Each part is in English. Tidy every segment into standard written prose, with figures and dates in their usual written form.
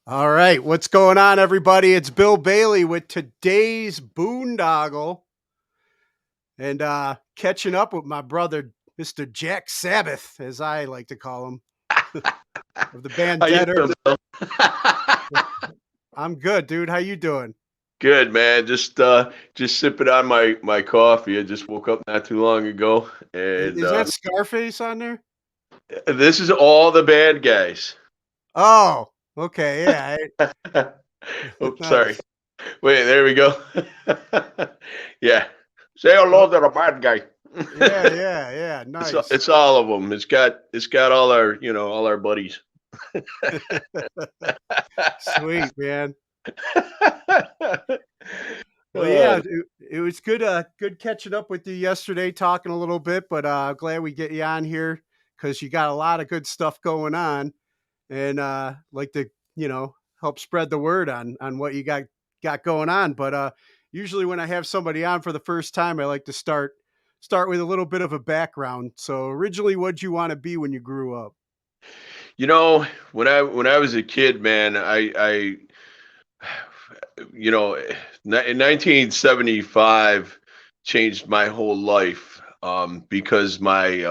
All right, what's going on, everybody? It's Bill Bailey with today's Boondoggle, and catching up with my brother, Mr. Jack Sabbath, as I like to call him, of the band How you Deader. doing, Bill? I'm good, dude. How you doing? Good, man. Just sipping on my coffee. I just woke up not too long ago, and Is that Scarface on there? this is all the bad guys. Oh, okay, yeah, Oops, sorry. nice. Wait, there we go. Yeah, say Oh, hello to the bad guy. yeah, it's nice. it's all of them. It's got all our all our buddies. Sweet, man. Well, yeah, Uh, it was good catching up with you yesterday, talking a little bit, but glad we get you on here because you got a lot of good stuff going on, and like to help spread the word on what you got going on. But usually when I have somebody on for the first time, I like to start with a little bit of a background. So originally, what'd you want to be when you grew up? you know, when I was a kid, man, I you know, in 1975 changed my whole life because my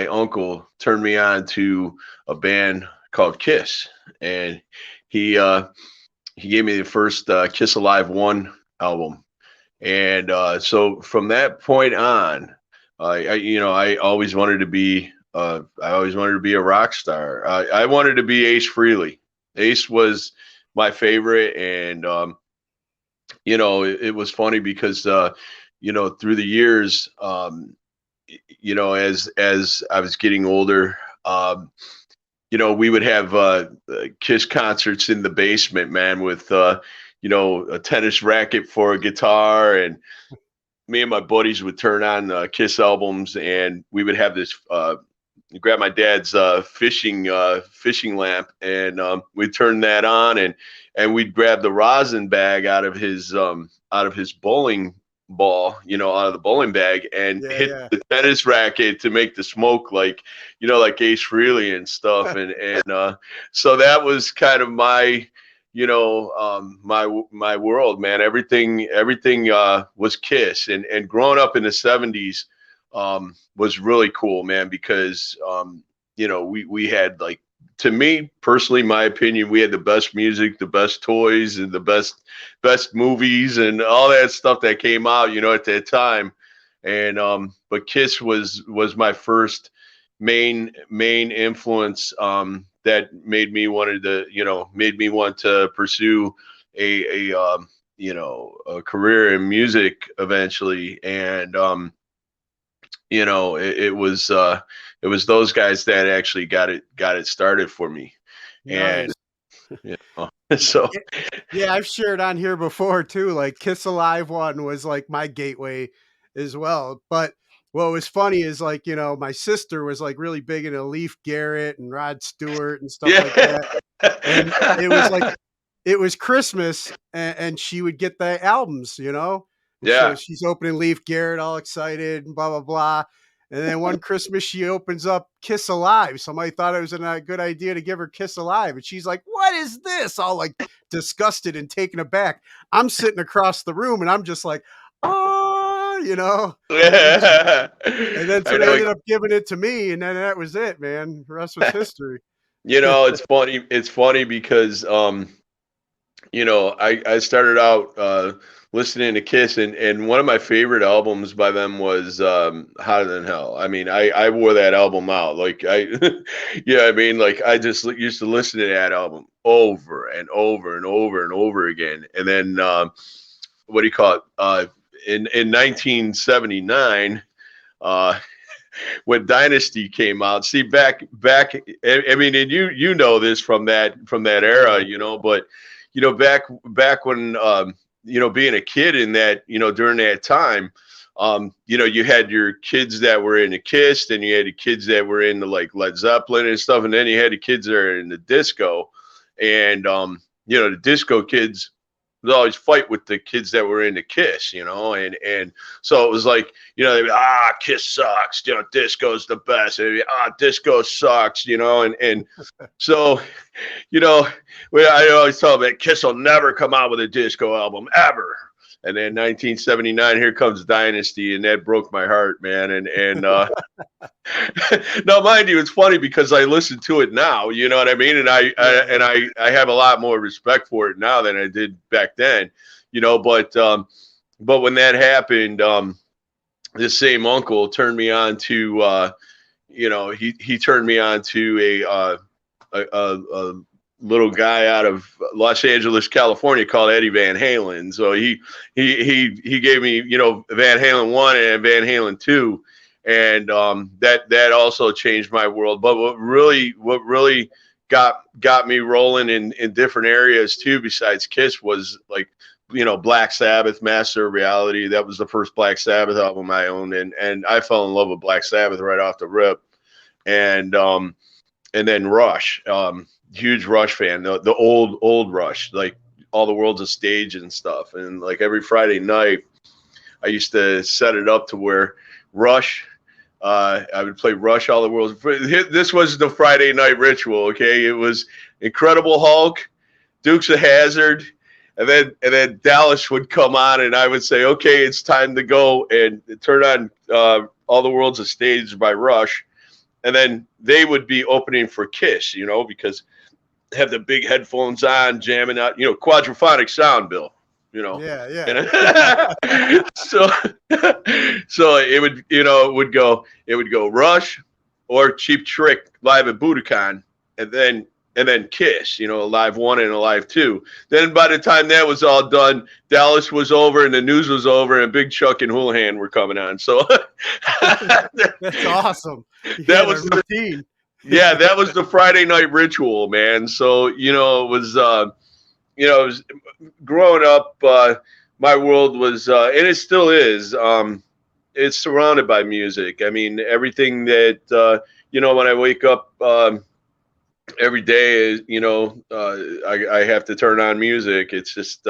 uncle turned me on to a band called Kiss, and he uh, he gave me the first Kiss Alive One album, and so from that point on, I always wanted to be a rock star. I wanted to be Ace Frehley. Ace was my favorite, and it was funny because through the years, as I was getting older, we would have Kiss concerts in the basement, man, with a tennis racket for a guitar, and me and my buddies would turn on Kiss albums, and we would have this. Grab my dad's fishing lamp, and we'd turn that on, and we'd grab the rosin bag out of his bowling ball, out of the bowling bag, and Yeah, hit yeah. the tennis racket to make the smoke like Ace Frehley and stuff, and so that was kind of my world, man. Everything was Kiss, and growing up in the '70s was really cool, man, because we had, like, to me personally, my opinion, we had the best music, the best toys, and the best movies and all that stuff that came out, at that time. And but Kiss was my first main influence that made me want to pursue a career in music eventually. And it was those guys that actually got it started for me. And Nice. you know, so Yeah, I've shared on here before too. Like Kiss Alive one was like my gateway as well. But what was funny is like, my sister was like really big into Leaf Garrett and Rod Stewart and stuff like yeah. that. And it was like it was Christmas and she would get the albums. And so Yeah. she's opening Leaf Garrett all excited and blah blah blah. And then one Christmas she opens up Kiss Alive. Somebody thought it was a good idea to give her Kiss Alive. And she's like, "What is this?" All like disgusted and taken aback. I'm sitting across the room and I'm just like, "Oh." And, and then so I they know. ended up giving it to me, and then that was it, man. The rest was history. It's funny because I started out listening to Kiss, and one of my favorite albums by them was Hotter Than Hell. I mean, I wore that album out. Like, yeah, I mean, like, I just used to listen to that album over and over and over and over again. And then, what do you call it? In 1979, uh, when Dynasty came out. See, back. I mean, and you know this from that era, Yeah. but back when being a kid in that, during that time, you had your kids that were into Kiss, then you had the kids that were into like Led Zeppelin and stuff, and then you had the kids that are in the disco, and the disco kids. would always fight with the kids that were into Kiss, and so it was like, they'd be, Kiss sucks, disco's the best. And they'd be, disco sucks, and so, I always tell them that Kiss will never come out with a disco album ever. And then 1979, here comes Dynasty, and that broke my heart, man. And now, mind you, it's funny because I listen to it now, you know what I mean, and I have a lot more respect for it now than I did back then, But when that happened, this same uncle turned me on to, he turned me on to a little guy out of Los Angeles, California, called Eddie Van Halen. So he gave me, Van Halen 1 and Van Halen 2, and that also changed my world. But what really got me rolling in different areas too, besides Kiss, was like, Black Sabbath, Master of Reality. That was the first Black Sabbath album I owned, and I fell in love with Black Sabbath right off the rip. And then Rush. Huge Rush fan, the old Rush, like All the World's a Stage and stuff. And like every Friday night, I used to set it up to where Rush, I would play Rush, All the World's. This was the Friday night ritual. Okay, it was Incredible Hulk, Dukes of Hazzard, and then Dallas would come on, and I would say, okay, it's time to go, and turn on All the World's a Stage by Rush, and then they would be opening for Kiss, because have the big headphones on, jamming out, quadraphonic sound, Bill, Yeah. So it would go Rush or Cheap Trick live at Budokan, and then Kiss, Live 1 and Live 2. Then by the time that was all done, Dallas was over and the news was over, and Big Chuck and Houlihan were coming on. So That's awesome. That was the routine. Yeah, that was the Friday night ritual, man. So, it was growing up, my world was, and it still is, it's surrounded by music. I mean, everything that, when I wake up every day, I have to turn on music. It's just,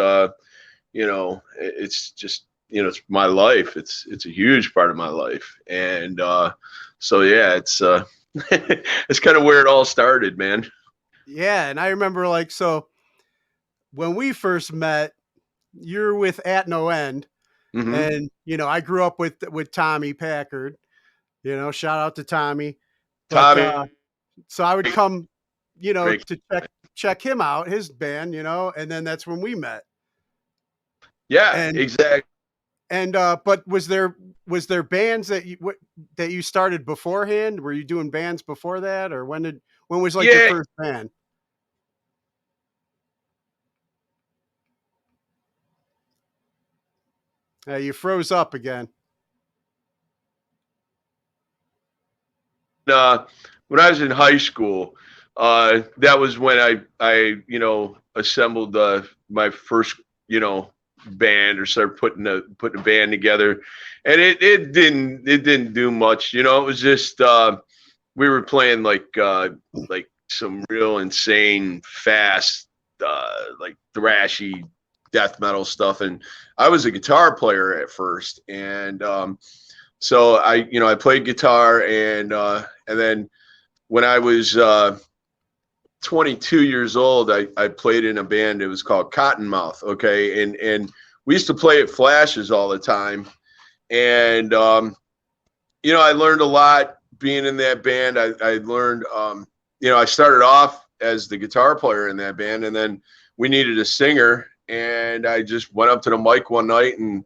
it's just, it's my life. It's a huge part of my life. And so, yeah, it's it's kind of where it all started, man. Yeah, and I remember so when we first met, you're with At No End, Mm-hmm. and I grew up with Tommy Packard. Shout out to Tommy. But Tommy, so I would come, great. to check him out, his band, and then that's when we met. Yeah, exactly. And but was there bands that you started beforehand? Were you doing bands before that, or when was your first band? You froze up again. When I was in high school, that was when I assembled my first band, or started putting a band together, and it didn't do much. It was just we were playing like some real insane fast like thrashy death metal stuff, and I was a guitar player at first, and so I played guitar, and then when I was 22 years old, I played in a band. It was called Cottonmouth. Okay. And we used to play at Flashes all the time. And, I learned a lot being in that band. I learned, I started off as the guitar player in that band, and then we needed a singer. And I just went up to the mic one night and,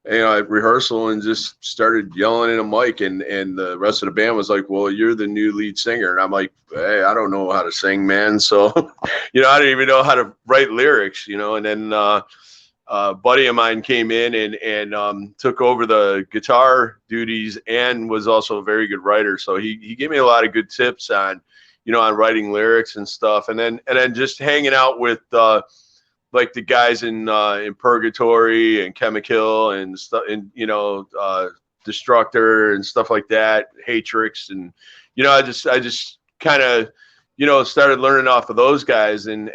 at rehearsal, and just started yelling in a mic, and the rest of the band was like, well, you're the new lead singer. And I'm like, hey, I don't know how to sing, man. So, I didn't even know how to write lyrics, and then a buddy of mine came in and took over the guitar duties, and was also a very good writer. So he gave me a lot of good tips on, on writing lyrics and stuff. And then just hanging out with, like the guys in Purgatory and Chemical and stuff, and Destructor and stuff like that, Hatrix, and I just kind of started learning off of those guys, and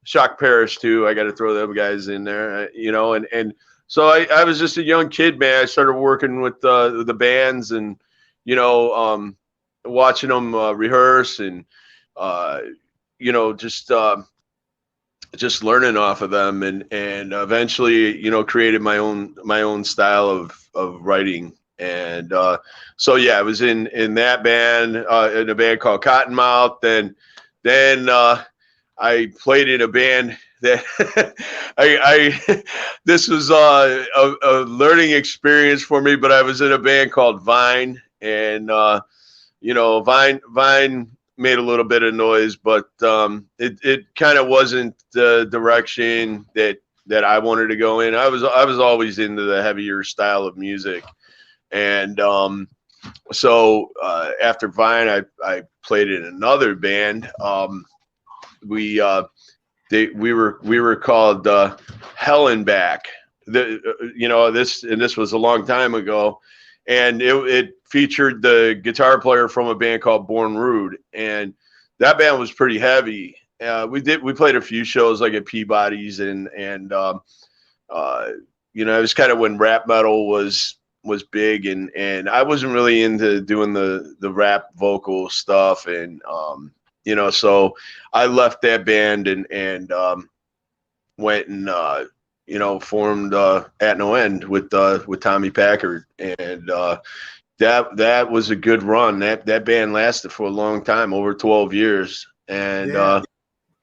Shock Parish too. I got to throw them guys in there, you know, and so I was just a young kid, man. I started working with the bands and, you know, watching them rehearse and, uh, you know, just learning off of them and eventually, you know, created my own style of writing. And so yeah, I was in that band, in a band called Cottonmouth. Then I played in a band that I this was a learning experience for me, but I was in a band called Vine, and you know, Vine made a little bit of noise, but it kind of wasn't the direction that I wanted to go in. I was always into the heavier style of music, and so after Vine, I played in another band. We we were called Halen back. You know, this was a long time ago, and it featured the guitar player from a band called Born Rude, and that band was pretty heavy. We played a few shows like at Peabody's and you know, it was kind of when rap metal was big, and I wasn't really into doing the rap vocal stuff, and you know, so I left that band and went and you know, formed At No End with Tommy Packard, and that was a good run. That band lasted for a long time, over 12 years, and Yeah.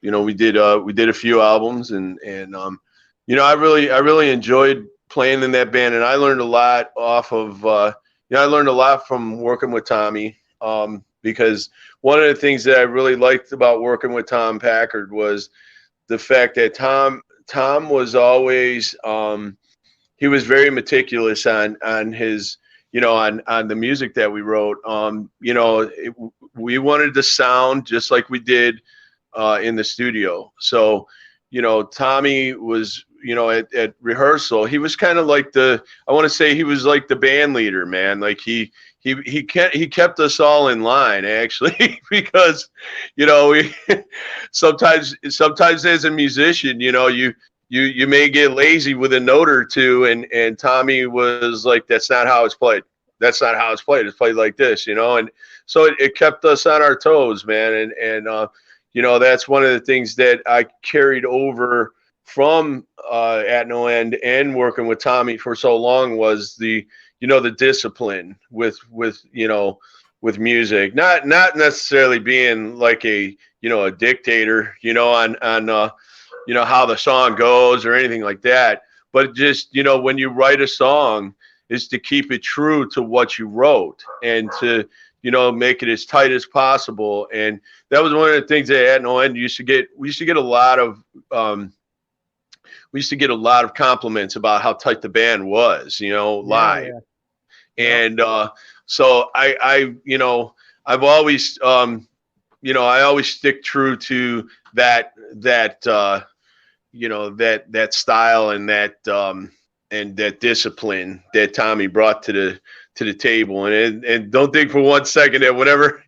you know, we did a few albums, and you know, I really enjoyed playing in that band, and I learned a lot off of you know, I learned a lot from working with Tommy, because one of the things that I really liked about working with Tom Packard was the fact that Tom was always he was very meticulous on his, you know, on the music that we wrote. You know, we wanted to sound just like we did in the studio. So, you know, Tommy was, you know, at rehearsal, he was kind of like I want to say he was like the band leader, man. Like he kept us all in line, actually, because, you know, we sometimes as a musician, you know, you may get lazy with a note or two, and Tommy was like, that's not how it's played. That's not how it's played. It's played like this, you know, and so it kept us on our toes, man. And you know, that's one of the things that I carried over from At No End and working with Tommy for so long was the, you know, the discipline with you know, with music, not necessarily being like a, you know, a dictator, you know, on you know, how the song goes or anything like that, but just, you know, when you write a song, is to keep it true to what you wrote and to, you know, make it as tight as possible. And that was one of the things that At No End we used to get a lot of we used to get a lot of compliments about how tight the band was, you know, Yeah. live. Yeah. Yep. And so you know, I've always, you know, I always stick true to that you know, that style and that discipline that Tommy brought to the table. And don't think for one second that whenever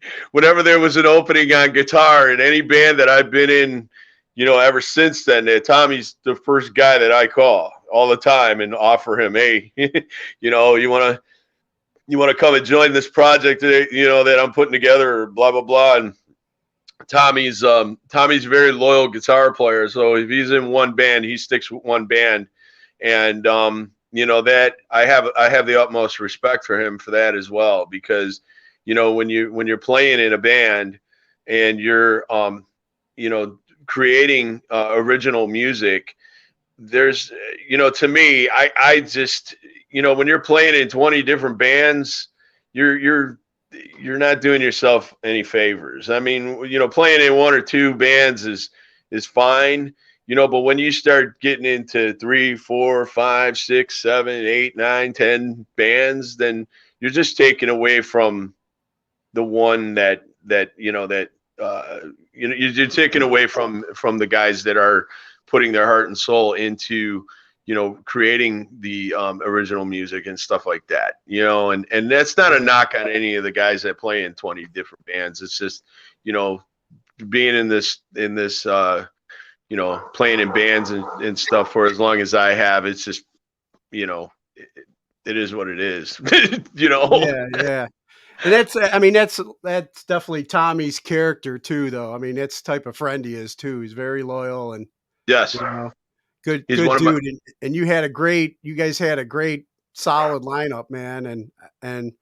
there was an opening on guitar in any band that I've been in, you know, ever since then, that Tommy's the first guy that I call all the time and offer him, hey, you know, you want to come and join this project that, you know, that I'm putting together, or blah blah blah. And Tommy's a very loyal guitar player, so if he's in one band, he sticks with one band, and you know, that I have the utmost respect for him for that as well, because, you know, when you're playing in a band and you're you know, creating original music, there's, you know, to me, I just, you know, when you're playing in 20 different bands, you're not doing yourself any favors. I mean, you know, playing in one or two bands is fine, you know, but when you start getting into 3, 4, 5, 6, 7, 8, 9, 10 bands, then you're just taking away from the one that you know, that you know, you're taking away from the guys that are putting their heart and soul into, you know, creating the original music and stuff like that, you know. And that's not a Yeah. knock on any of the guys that play in 20 different bands. It's just, you know, being in this playing in bands and stuff for as long as I have. It's just, you know, it, it is what it is, you know? Yeah, yeah. And that's I mean, that's definitely Tommy's character too, though. I mean, that's the type of friend he is too. He's very loyal and, Yes. you know, good He's good one of my, dude. And you guys had a great solid lineup, man. And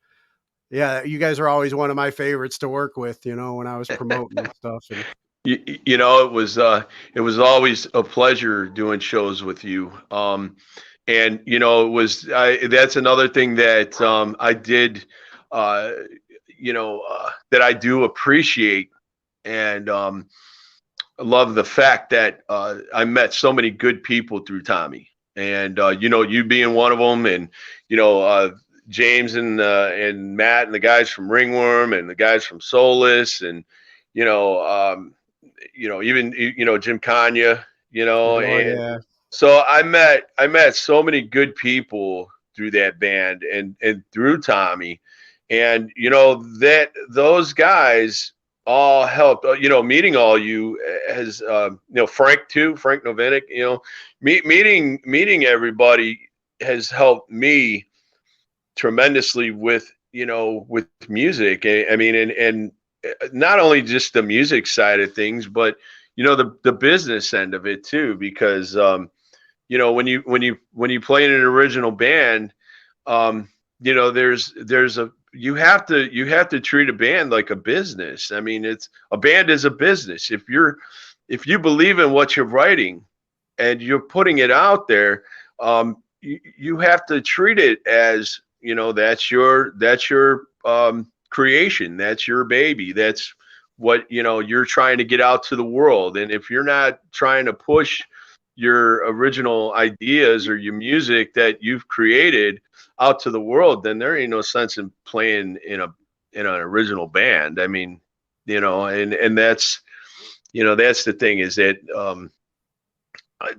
yeah, you guys are always one of my favorites to work with, when I was promoting and stuff. And it was always a pleasure doing shows with you. And that's another thing that I did, uh, that I do appreciate, and I love the fact that I met so many good people through Tommy, and you being one of them, and James and Matt and the guys from Ringworm and the guys from Solus, and you know um, even Jim Kanya, oh and yeah, so I met so many good people through that band and through Tommy, and that those guys all helped. Meeting all you has Frank too, Frank Novinic. Meeting everybody has helped me tremendously with music. I mean, and not only just the music side of things, but the business end of it too, because when you play in an original band, um, there's a you have to treat a band like a business. I mean, it's a band is a business. If you believe in what you're writing and you're putting it out there, you have to treat it as that's your creation, that's your baby, that's what you're trying to get out to the world. And if you're not trying to push your original ideas or your music that you've created out to the world, then there ain't no sense in playing in an original band. I mean, and that's the thing, is that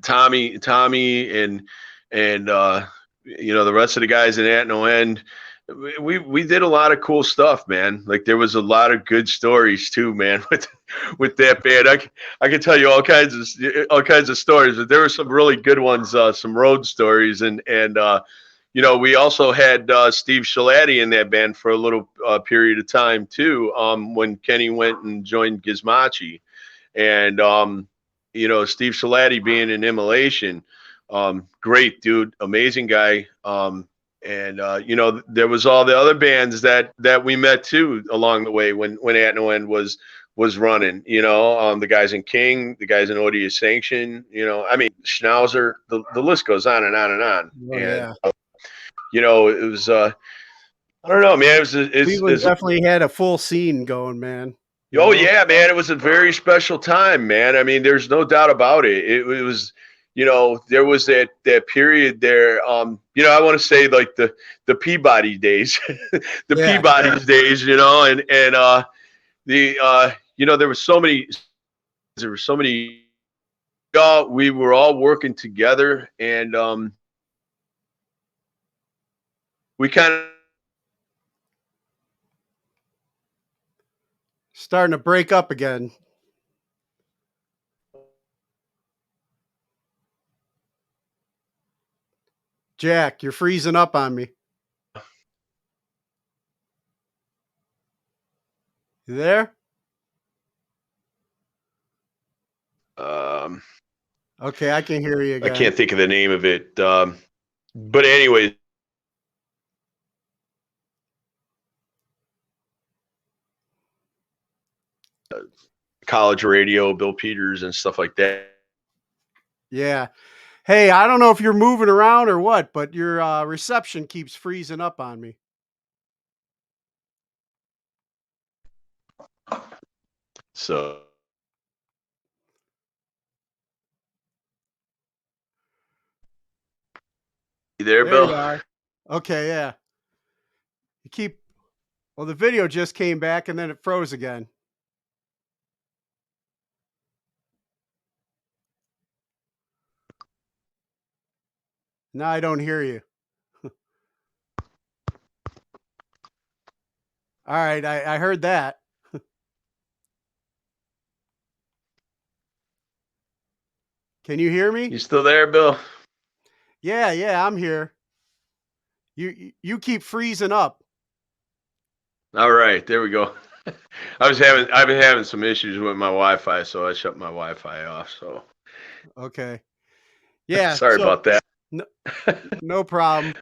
Tommy and the rest of the guys in At No End, we did a lot of cool stuff, man. Like, there was a lot of good stories too, man, with that band. I can tell you all kinds of stories, but there were some really good ones, some road stories, and we also had Steve Shalati in that band for a little period of time too, when Kenny went and joined Gizmachi. And Steve Shalati being in Immolation, great dude, amazing guy. And there was all the other bands that we met too along the way when At No End was running. The guys in King, the guys in Odious Sanction. I mean, Schnauzer. The list goes on and on and on. oh And yeah. it was I don't know, man. Cleveland definitely had a full scene going, man. You Oh know? yeah, man! It was a very special time, man. I mean, there's no doubt about it. It was, there was that period there. I want to say, like, the Peabody days, the Yeah, Peabody's days, and the there were so many. We were all working together, and we kind of. starting to break up again. Jack, you're freezing up on me. You there? Um, Okay, I can hear you I again. can't think of the name of it, but anyway, college radio, Bill Peters, and stuff like that. Yeah. Hey, I don't know if you're moving around or what, but your reception keeps freezing up on me. So, you there, There Bill? you are. Okay, yeah. You keep Well, the video just came back and then it froze again. Now I don't hear you. All right, I heard that. Can you hear me? You still there, Bill? Yeah, yeah, I'm here. You keep freezing up. All right, there we go. I've been having some issues with my Wi-Fi, so I shut my Wi-Fi off. So Okay. Yeah, sorry so about that. no, no problem.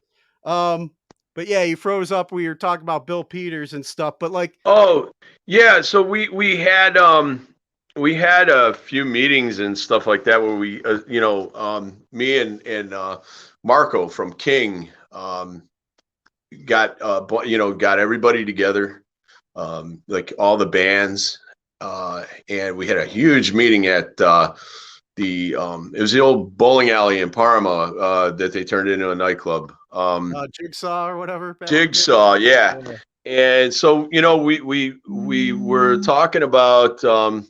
Um, but yeah, you froze up. We were talking about Bill Peters and stuff, but like, Oh, yeah. So we had a few meetings and stuff like that where we me and Marco from King got everybody together, like all the bands, and we had a huge meeting at the it was the old bowling alley in Parma that they turned into a nightclub. Jigsaw or whatever back in the day. Jigsaw, yeah. Yeah. And so, we were talking about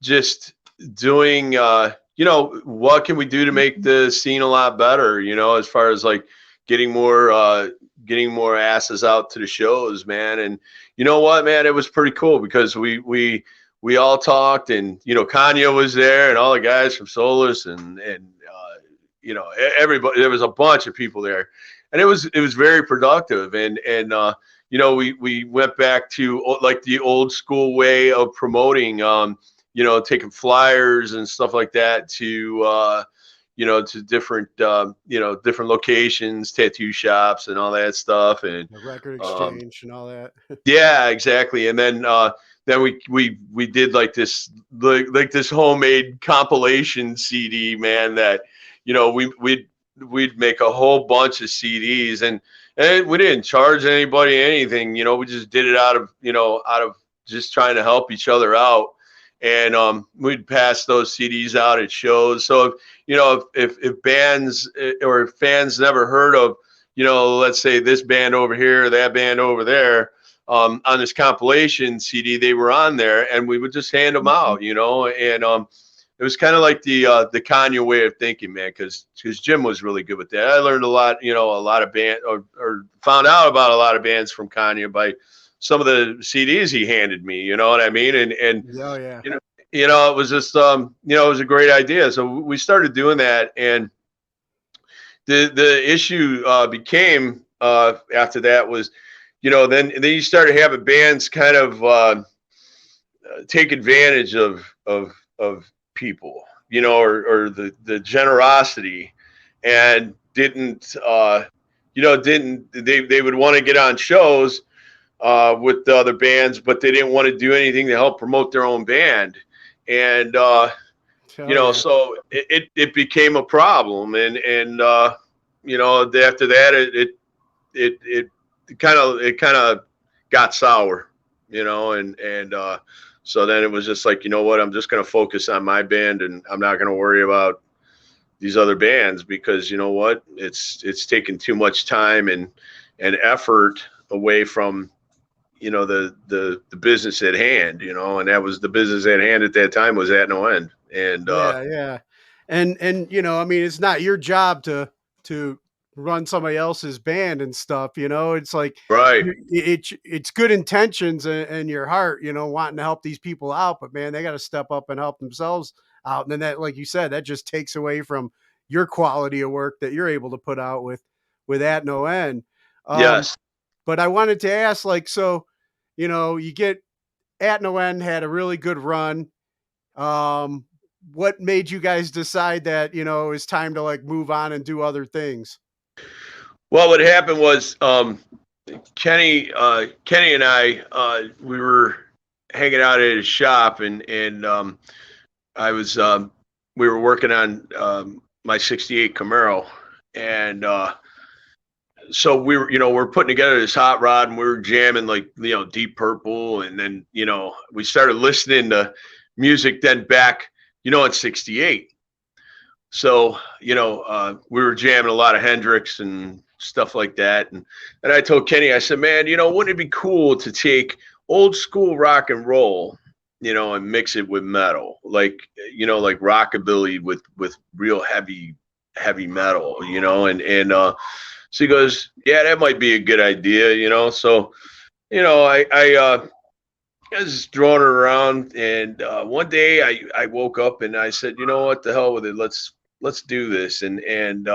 just doing what can we do to make the scene a lot better, as far as like getting more asses out to the shows, man. And you know what, man, it was pretty cool because we all talked, and Kanye was there, and all the guys from Solus, and everybody. There was a bunch of people there, and it was very productive. And we went back to like the old school way of promoting, taking flyers and stuff like that to different locations, tattoo shops, and all that stuff. And The record um, exchange and all that. yeah, exactly. And then we did like this homemade compilation CD, man. That we'd make a whole bunch of CDs, and we didn't charge anybody anything. We just did it out of just trying to help each other out. And we'd pass those CDs out at shows. So if bands or fans never heard of, let's say this band over here, that band over there, on this compilation CD, they were on there, and we would just hand them out, and it was kind of like the Kanye way of thinking, man, because Jim was really good with that. I learned a lot, a lot of band or found out about a lot of bands from Kanye by some of the CDs he handed me. You know what I mean? And Oh yeah. it was just it was a great idea. So we started doing that, and the issue became after that was, then you started having bands kind of take advantage of people, or the generosity, and didn't they would want to get on shows with the other bands, but they didn't want to do anything to help promote their own band. And Oh yeah. so it became a problem. And after that it kind of got sour, and so then it was just like, what, I'm just going to focus on my band, and I'm not going to worry about these other bands, because you know what, it's taken too much time and effort away from the business at hand, and that was the business at hand at that time was At No End. And Yeah, yeah. And I mean, it's not your job to run somebody else's band and stuff, It's like right, it's good intentions and your heart, wanting to help these people out, but man, they got to step up and help themselves out. And then that, like you said, that just takes away from your quality of work that you're able to put out with At No End. Um, yes. but I wanted to ask, like, so, you get At No End had a really good run. Um, what made you guys decide that, it's time to like move on and do other things? Well, what happened was, Kenny and I, we were hanging out at his shop, and I was we were working on my '68 Camaro, and so we're putting together this hot rod, and we were jamming like Deep Purple, and then we started listening to music then back in '68. So we were jamming a lot of Hendrix and stuff like that, and I told Kenny, I said, man, wouldn't it be cool to take old school rock and roll, and mix it with metal, like rockabilly with real heavy metal, and so he goes, yeah, that might be a good idea, So, I I was just throwing it around, and one day I woke up and I said, you know what, the hell with it, let's do this, and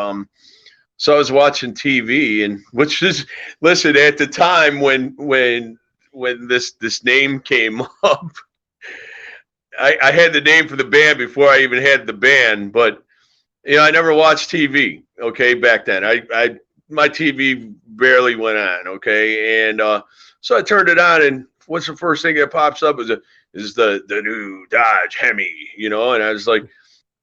so I was watching TV, and which is, listen, at the time when this name came up, I had the name for the band before I even had the band, but I never watched TV. Okay, back then, I my TV barely went on. Okay, and so I turned it on, and what's the first thing that pops up is the new Dodge Hemi, and I was like,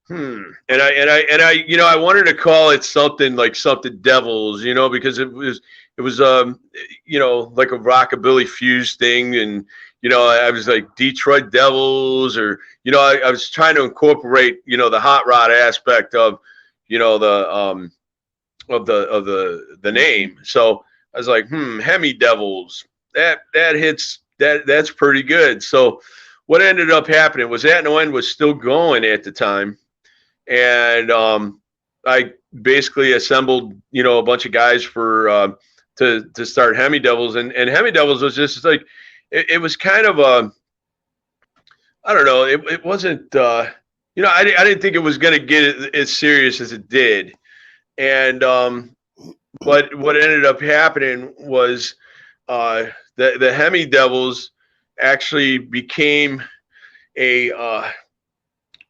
and I I wanted to call it something like something Devils, because it was like a rockabilly fuse thing, and I was like Detroit Devils, or I was trying to incorporate the hot rod aspect of the of the name. So I was like, Hemi Devils, that hits, that's pretty good. So what ended up happening was that No End was still going at the time, and I basically assembled a bunch of guys for to start Hemi Devils, and Hemi Devils was just like it was kind of a, I don't know, it wasn't I didn't think it was going to get as serious as it did, and but what ended up happening was the Hemi Devils actually became a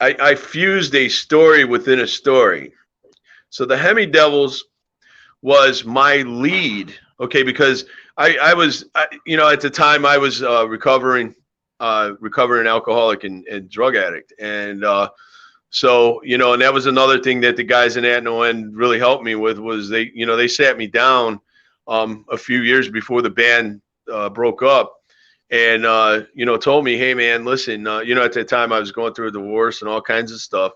I fused a story within a story. So the Hemi Devils was my lead, okay, because I was, at the time I was recovering alcoholic and drug addict, and so and that was another thing that the guys in At No End really helped me with, was they sat me down a few years before the band broke up, and told me, hey man, listen, at that time I was going through a divorce and all kinds of stuff,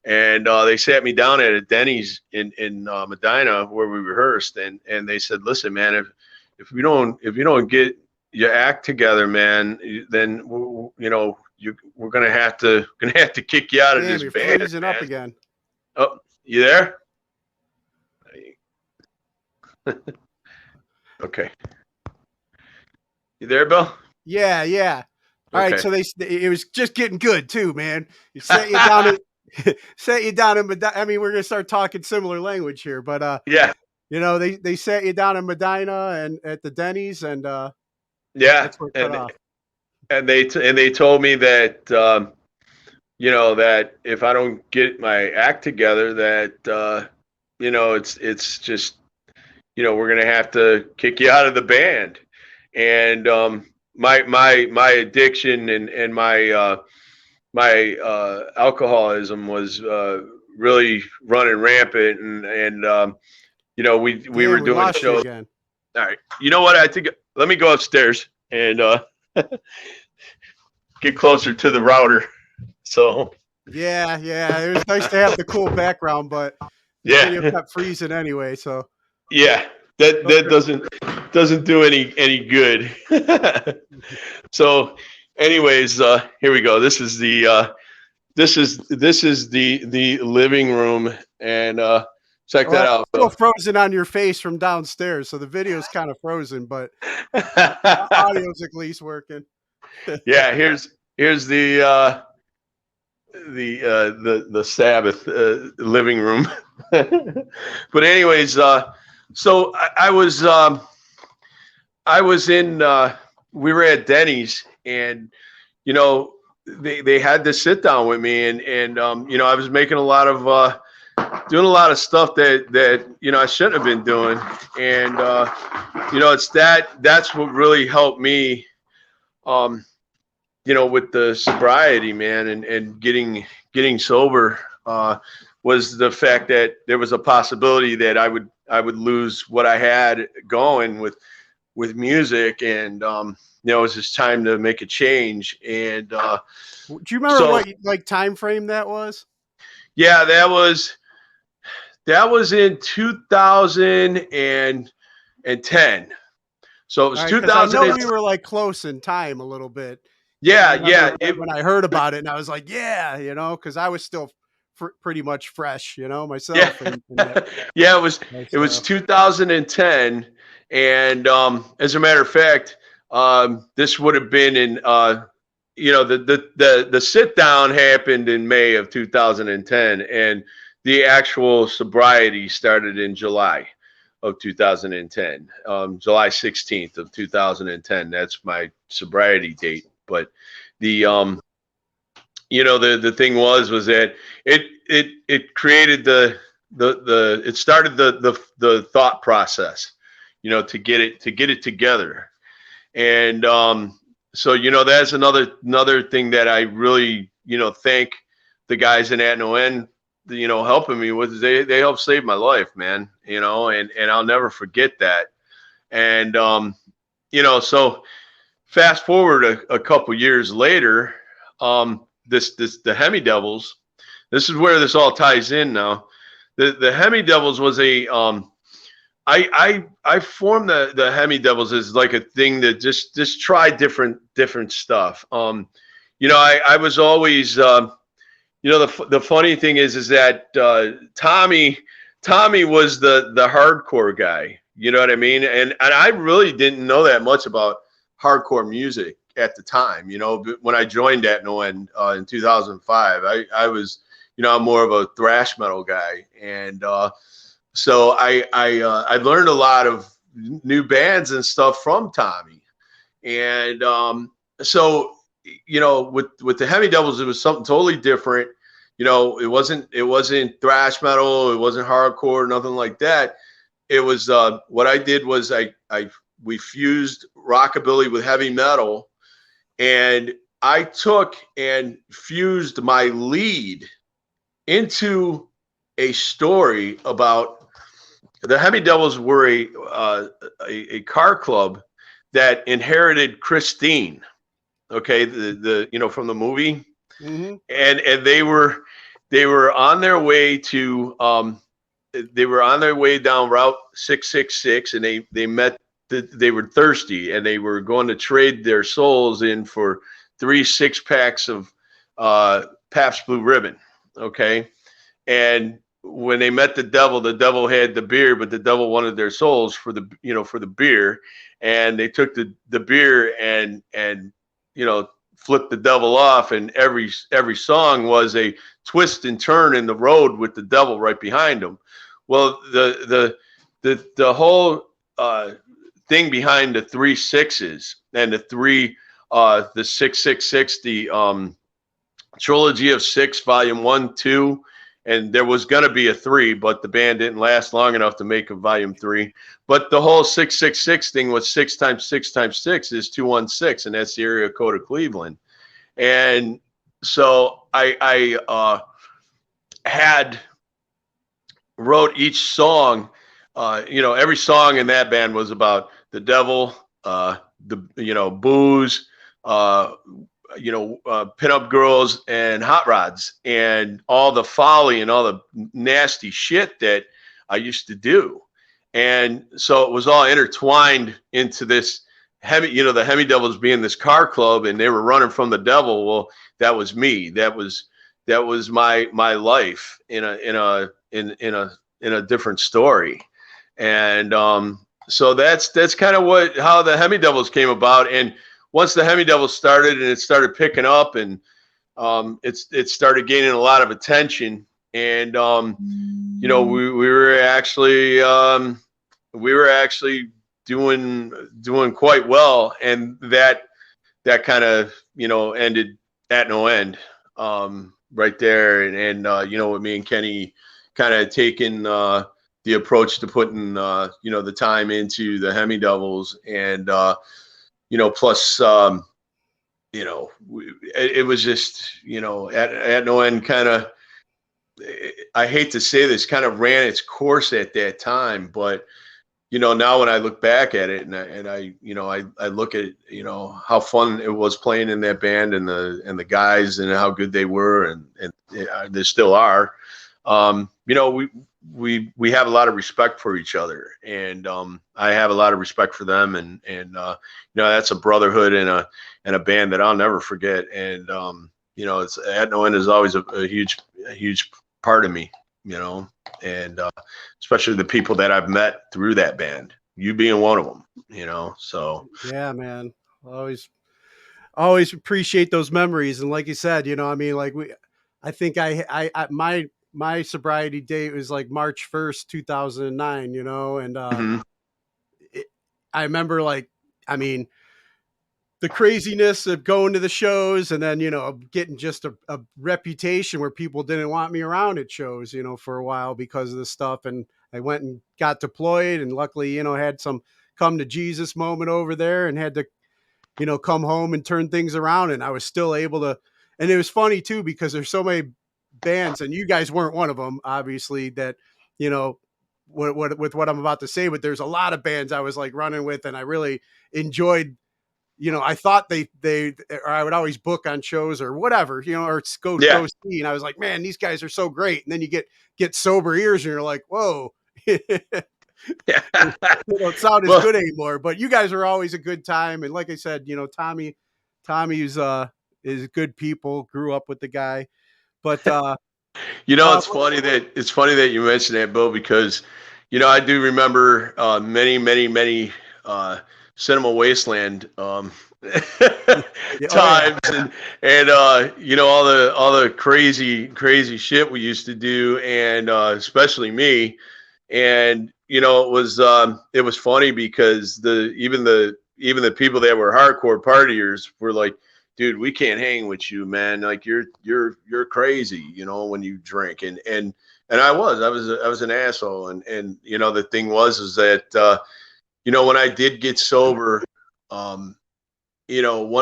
and they sat me down at a Denny's in Medina where we rehearsed, and they said, listen man, if you don't get your act together, man, then we're gonna have to kick you out of Damn, this you're band, freezing man. up again. Oh, you there? Okay, you there, Bill? Yeah, yeah. All right, Okay. so it was just getting good too, man. You set you down set you down in Medina. I mean, we're gonna start talking similar language here, but Yeah, they sat you down in Medina and at the Denny's, and yeah, that's what cut and off. they told me that that if I don't get my act together, that it's just we're gonna have to kick you out of the band, and my addiction and my alcoholism was really running rampant, and we were Damn, we doing lost you shows. again. All right, you know what? I think let me go upstairs and get closer to the router. So Yeah, yeah. It was nice to have the cool background, but the video yeah, kept freezing anyway. So yeah, that okay. doesn't do any good. So, anyways, here we go. This is the living room, and check Well, that it's out, still Bill. frozen on your face from downstairs, so the video's kind of frozen, but audio's at least working. Yeah, here's the Sabbath living room. But anyways, so I was in we were at Denny's, and you know they had to sit down with me, and I was making a lot of doing a lot of stuff that I shouldn't have been doing, and it's that's what really helped me, um with the sobriety, man, and getting sober, was the fact that there was a possibility that I would lose what I had going with music, and it was just time to make a change, and Do you remember so what like time frame that was? yeah, that was in 2010. So it All was right, because I know 2010. we were like close in time a little bit. I Yeah, remember yeah, when I heard about it, and I was like, yeah, because I was still pretty much fresh, yeah. myself, and that Yeah, it was lifestyle. 2010, and as a matter of fact, This would have been in, the sit down happened in May of 2010, and the actual sobriety started in July of 2010, July 16th of 2010. That's my sobriety date. But the the thing was that it created it started the thought process, to get it together. And so that's another thing that I really thank the guys in At No End, helping me with. They helped save my life, man. And I'll never forget that. And so fast forward a couple years later, the Hemi Devils. This is where this all ties in now. The Hemi Devils was a I formed the Hemi Devils as like a thing that just try different stuff. I was always the funny thing is that Tommy was the hardcore guy. You know what I mean? And I really didn't know that much about hardcore music at the time. When I joined At No End in 2005, I was I'm more of a thrash metal guy, and so I learned a lot of new bands and stuff from Tommy. And so with the Hemi Devils, it was something totally different. It wasn't thrash metal, it wasn't hardcore, nothing like that. It was what I did was we fused rockabilly with heavy metal, and I took and fused my lead into a story about the Hemi Devils were a car club that inherited Christine, okay, the from the movie, Mm-hmm. and they were on their way to they were on their way down Route 666, and they met. They were thirsty, and they were going to trade their souls in for 3 6-packs of Pabst Blue Ribbon, okay, and when they met the devil had the beer, but the devil wanted their souls for the beer, and they took the beer and flipped the devil off, and every song was a twist and turn in the road with the devil right behind them. Well, the whole thing behind the 3 6s and the 666, the trilogy of 6, volume 1, 2. And there was going to be a 3, but the band didn't last long enough to make a volume 3. But the whole 666 thing was 6 times 6 times 6 is 216, and that's the area code of Cleveland. And so I had wrote each song. Every song in that band was about the devil, booze, pinup girls and hot rods and all the folly and all the nasty shit that I used to do. And so it was all intertwined into this the Hemi Devils being this car club, and they were running from the devil. Well, that was me. That was my life in a different story. And so that's kind of how the Hemi Devils came about. And once the Hemi Devils started and it started picking up, and it started gaining a lot of attention, and we were actually doing quite well, and that kind of ended At No End right there, and with me and Kenny kind of taking the approach to putting the time into the Hemi Devils, and plus, it was just, At No End kind of, I hate to say this, kind of ran its course at that time. But, now when I look back at it, and I look at, how fun it was playing in that band, and the guys, and how good they were, and they still are, we have a lot of respect for each other, and I have a lot of respect for them, and that's a brotherhood and a band that I'll never forget. And it's At No End is always a huge part of me, and especially the people that I've met through that band, you being one of them, you know. So Yeah, man. Always appreciate those memories. And like you said, I mean, like I think my sobriety date was like March 1st, 2009, and mhm. it, I remember, like, I mean, the craziness of going to the shows, and then, getting just a reputation where people didn't want me around at shows, for a while because of this stuff. And I went and got deployed, and luckily, had some come to Jesus moment over there, and had to, come home and turn things around. And I was still able to, and it was funny too, because there's so many bands, and you guys weren't one of them, obviously, that, you know, with what I'm about to say, but there's a lot of bands I was like running with, and I really enjoyed. I thought or I would always book on shows or whatever, or Yeah. go see. And I was like, man, these guys are so great. And then you get sober ears, and you're like, whoa, they don't sound as Well, good anymore. But you guys are always a good time. And like I said, Tommy's is good people. Grew up with the guy, but it's funny that you mentioned that, Bill, because I do remember many, many, many Cinema Wasteland yeah, oh yeah, times, and all the crazy shit we used to do, and especially me. And it was funny because even the people that were hardcore partiers were like, dude, we can't hang with you, man. Like you're crazy, when you drink. And I was an asshole. And the thing was is that when I did get sober, one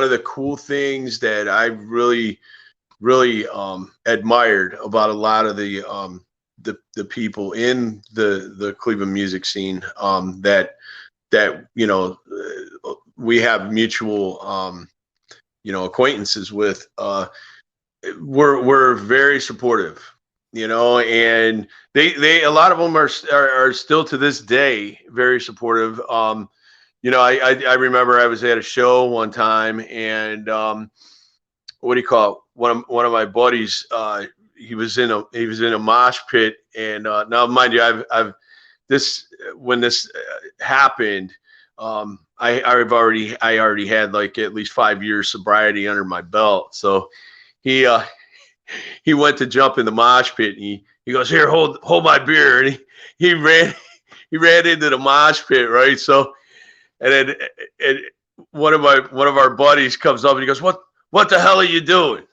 of the cool things that I really admired about a lot of the people in the Cleveland music scene, that we have mutual acquaintances with, were very supportive, and they a lot of them are still to this day very supportive. I remember I was at a show one time, and what do you call it? One of my buddies, he was in a mosh pit, and now mind you, I've this when this happened, I already had like at least 5 years sobriety under my belt. So he he went to jump in the mosh pit, and he goes, here, hold my beer, and he ran he ran into the mosh pit, right? So and then and one of our buddies comes up, and he goes, what the hell are you doing?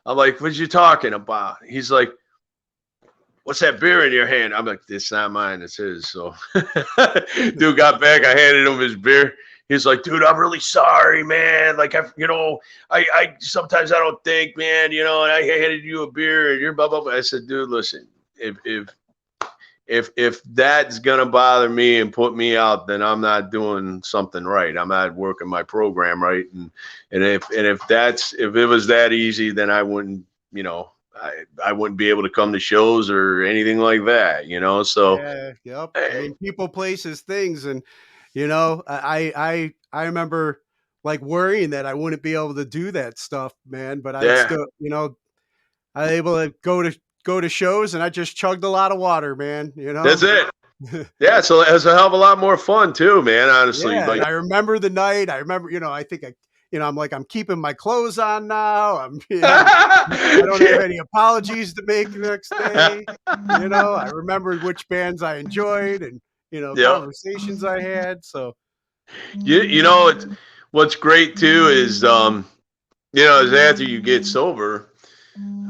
I'm like, what you talking about? He's like, what's that beer in your hand? I'm like, it's not mine, it's his. So dude got back, I handed him his beer. He's like, dude, I'm really sorry, man. Like, I sometimes I don't think, man, and I handed you a beer, and you're blah, blah, blah. I said, dude, listen, if that's gonna bother me and put me out, then I'm not doing something right. I'm not working my program right. And if it was that easy, then I wouldn't, I wouldn't be able to come to shows or anything like that, So yeah, yep. I mean, people, places, things, and I remember like worrying that I wouldn't be able to do that stuff, man. But I yeah, still, I was able to go to shows, and I just chugged a lot of water, man. that's it. Yeah, so it was a hell of a lot more fun too, man. Honestly, Yeah, and like, I remember the night. I remember, I think I'm like, I'm keeping my clothes on now. I don't have any apologies to make the next day. I remembered which bands I enjoyed, and yep. conversations I had. So What's great too is is after you get sober,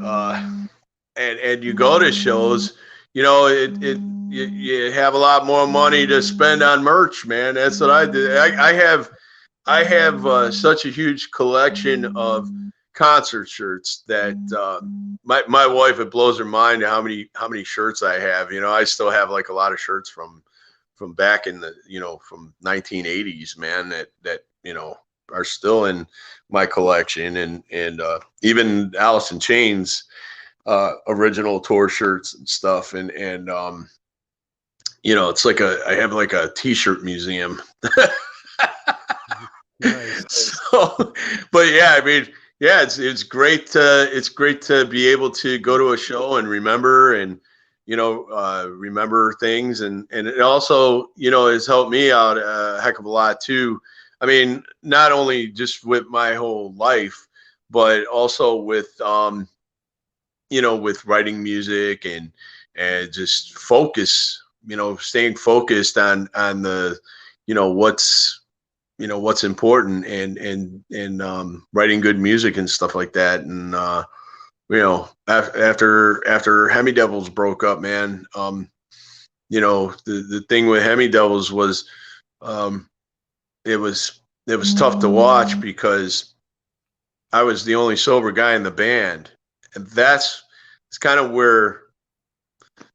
uh, and you go to shows, you have a lot more money to spend on merch, man. That's what I did. I have such a huge collection of concert shirts that my wife, it blows her mind how many shirts I have. I still have like a lot of shirts from back in the from 1980s, man. That are still in my collection, and even Alice in Chains original tour shirts and stuff, and it's like I have like a t-shirt museum. nice. So, but yeah, I mean, yeah, it's great to be able to go to a show and remember, and remember things, and it also, has helped me out a heck of a lot too. I mean, not only just with my whole life, but also with, with writing music and just focus, staying focused on the, what's important, and writing good music and stuff like that. And, after Hemi Devils broke up, man, the thing with Hemi Devils was, it was tough to watch because I was the only sober guy in the band, and it's kind of where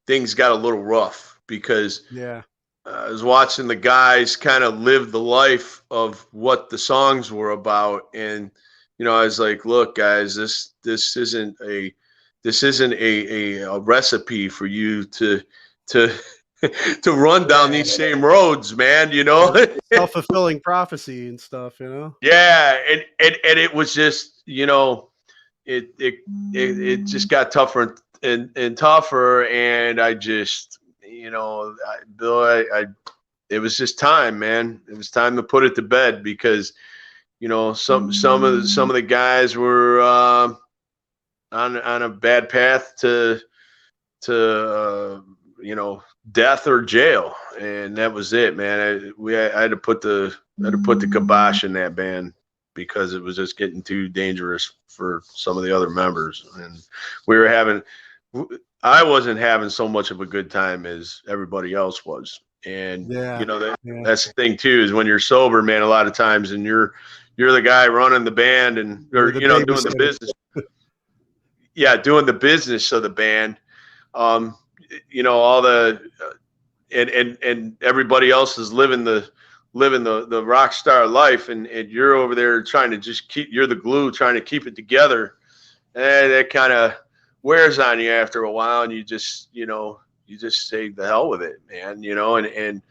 things got a little rough, because Yeah. I was watching the guys kind of live the life of what the songs were about, and I was like, look, guys, this isn't a recipe for you to to run down these same roads, man. Self-fulfilling prophecy and stuff, Yeah, and it was just, it just got tougher and tougher, and I just, Bill, it was just time, man. It was time to put it to bed, because some of the guys were on a bad path to death or jail, and that was it, man. I had to put the kibosh in that band, because it was just getting too dangerous for some of the other members, and I wasn't having so much of a good time as everybody else was. And that's the thing too, is when you're sober, man, a lot of times, and you're the guy running the band, and doing the business. Yeah, doing the business of the band. All the and everybody else is living the rock star life, and you're over there trying to you're the glue, trying to keep it together, and that kind of wears on you after a while, and you just say the hell with it, man. And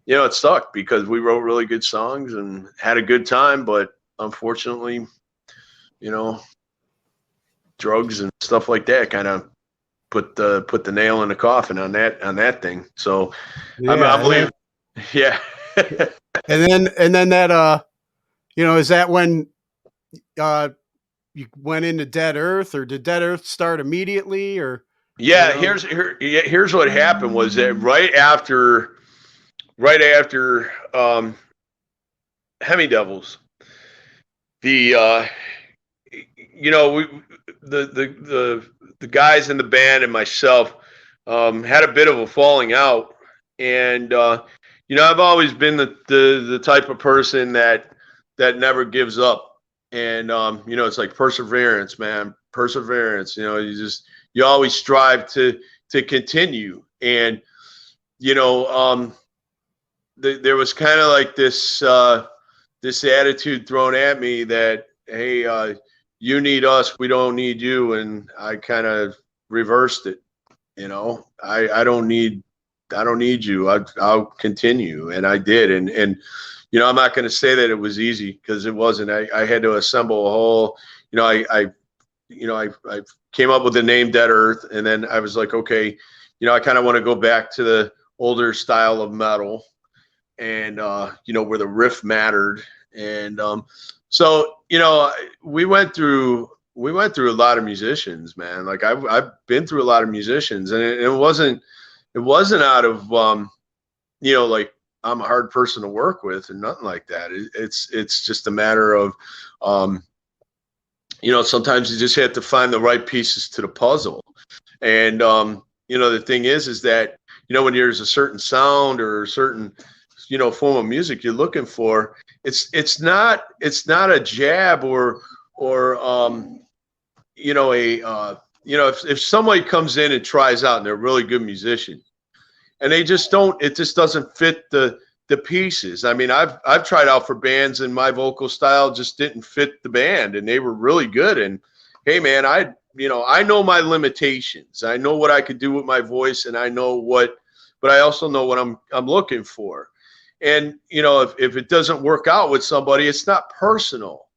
it sucked, because we wrote really good songs and had a good time, but unfortunately, drugs and stuff like that kind of put the nail in the coffin on that thing. So I believe, yeah. and then that is that when you went into Dead Earth, or did Dead Earth start immediately, or? Yeah, here's what happened, was that right after Hemi Devils, the the guys in the band and myself had a bit of a falling out, and I've always been the type of person that never gives up, and it's like perseverance, man, perseverance. You always strive to continue, and there was kind of like this attitude thrown at me that, hey, you need us, we don't need you, and I kind of reversed it. I don't need you. I'll continue, and I did, and I'm not going to say that it was easy, because it wasn't. I had to assemble a whole. I came up with the name Dead Earth, and then I was like, okay, I kind of want to go back to the older style of metal, and where the riff mattered, and so we went through a lot of musicians, man. Like I've been through a lot of musicians, and it wasn't out of like I'm a hard person to work with and nothing like that. It's just a matter of sometimes you just have to find the right pieces to the puzzle. And the thing is that when there's a certain sound or a certain form of music you're looking for, it's not a jab or if somebody comes in and tries out and they're a really good musician, and it just doesn't fit the pieces. I mean, I've tried out for bands and my vocal style just didn't fit the band, and they were really good. And hey, man, I know my limitations. I know what I could do with my voice, and but I also know what I'm looking for. And if it doesn't work out with somebody, it's not personal.